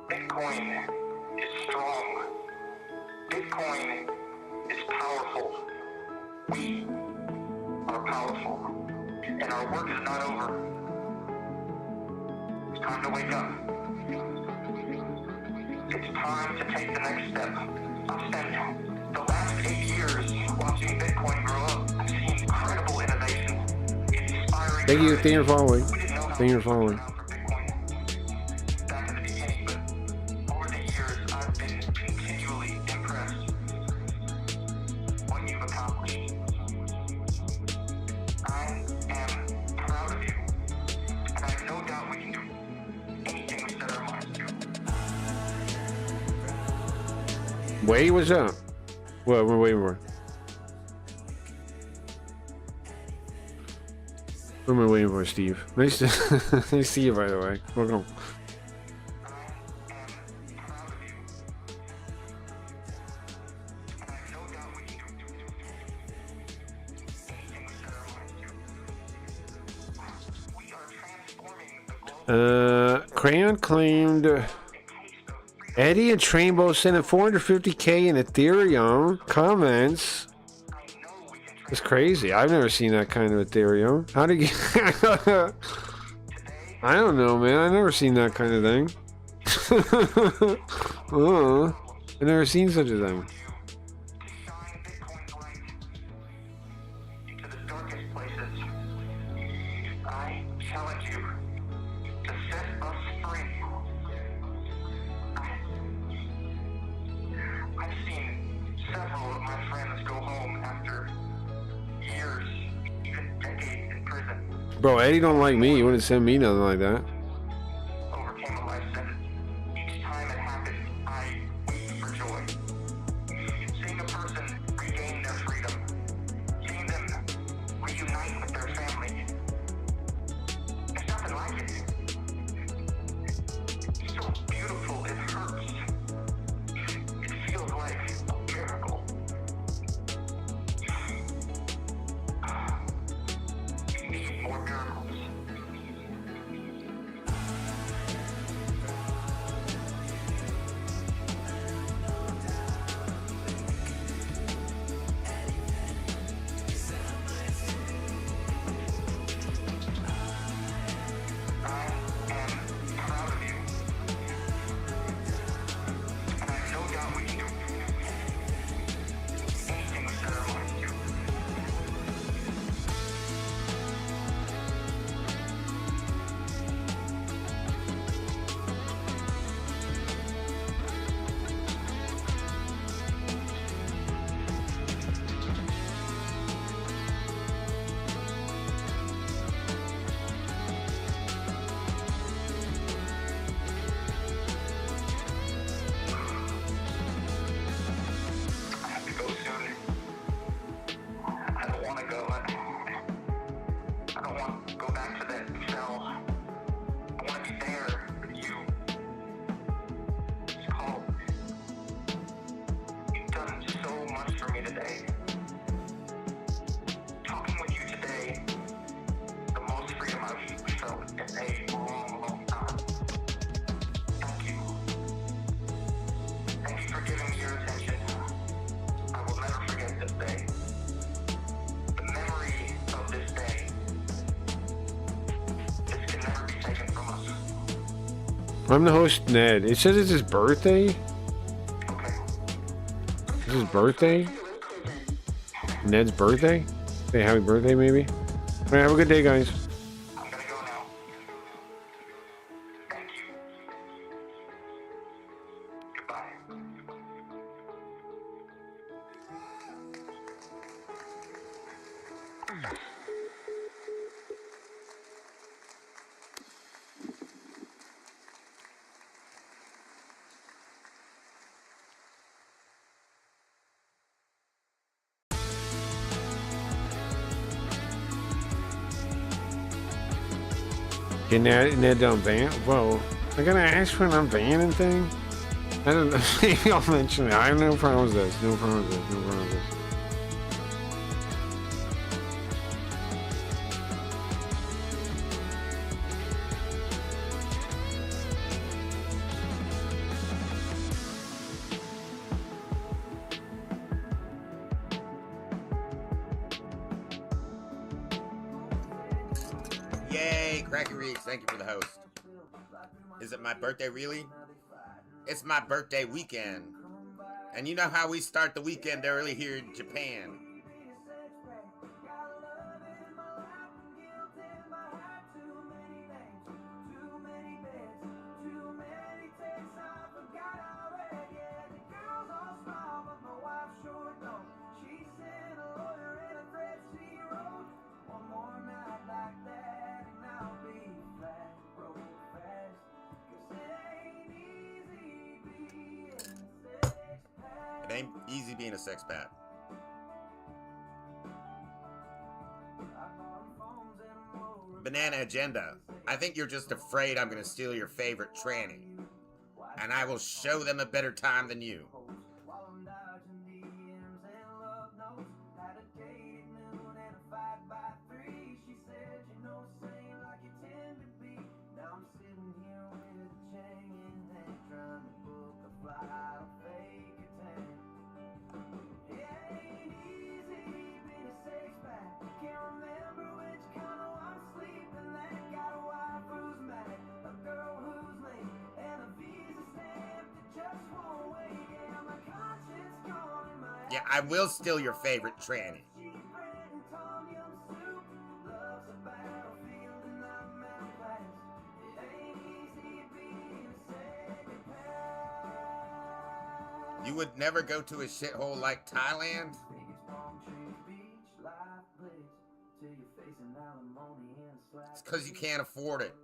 Bitcoin is strong. Bitcoin is powerful. We are powerful. And our work is not over. It's time to wake up. It's time to take the next step. I've spent the last 8 years watching Bitcoin grow up. I've seen incredible innovations, inspiring. Thank you for following. Thank you for following. Back in the beginning, but over the years, I've been continually impressed what you've accomplished. I am proud of you, and I have no doubt we can do anything we set our minds to. Wait, what's up? What we're waiting for? What am I waiting for, Steve? Nice to, nice to see you, by the way. Welcome. Crayon claimed Eddie and Trainbow sent 450K in Ethereum. Comments. It's crazy. I've never seen that kind of Ethereum. How do you... I don't know, man. I've never seen that kind of thing. I've never seen such a thing. I challenge you to set us free. I've seen several of my friends go home after years, even decades in prison. Bro, Eddie don't like me. He wouldn't send me nothing like that. Overcame a life sentence. Each time it happened, I weep for joy. Seeing a person I'm the host, Ned. It says it's his birthday. Okay. It's his birthday? Ned's birthday? Say happy birthday, maybe? All right, have a good day, guys. I'm gonna go now. Thank you. Goodbye. Get Ned down van. Whoa. I gotta ask for an unbanning thing? I don't know. Maybe I'll mention it. I have no problem with this. No problem with this. No problem with this. Yay, Cracky Reeves, thank you for the host. Is it my birthday, really? It's my birthday weekend. And you know how we start the weekend early here in Japan. It ain't easy being a sexpat. Banana Agenda. I think you're just afraid I'm gonna steal your favorite tranny. And I will show them a better time than you. Yeah, I will steal your favorite tranny. You would never go to a shithole like Thailand? It's because you can't afford it.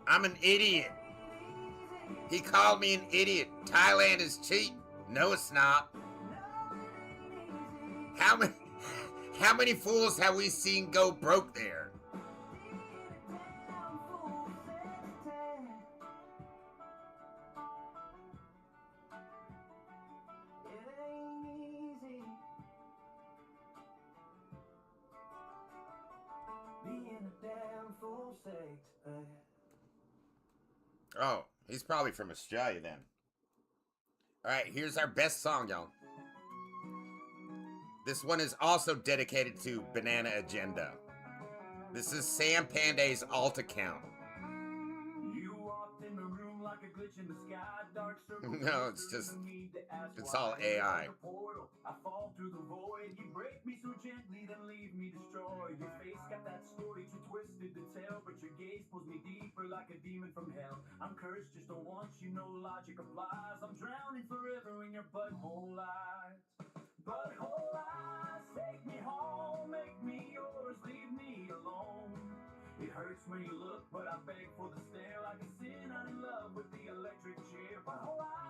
I'm an idiot. He called me an idiot. Thailand is cheap. No, it's not. How many fools have we seen go broke there? Oh, he's probably from Australia then. Alright, here's our best song, y'all. This one is also dedicated to Banana Agenda. This is Sam Pandey's Alt Account. No, it's just, it's all AI. I fall through the void. You break me so gently, then leave me destroyed. Your face got that story too twisted to tell, but your gaze pulls me deeper like a demon from hell. I'm cursed just don't want you, no logic applies. I'm drowning forever in your butthole eyes. Butthole eyes, take me home, make me yours, leave me alone. It hurts when you look, but I beg for the stare. Like a sin, I'm in love with the electric chair. Butthole eyes.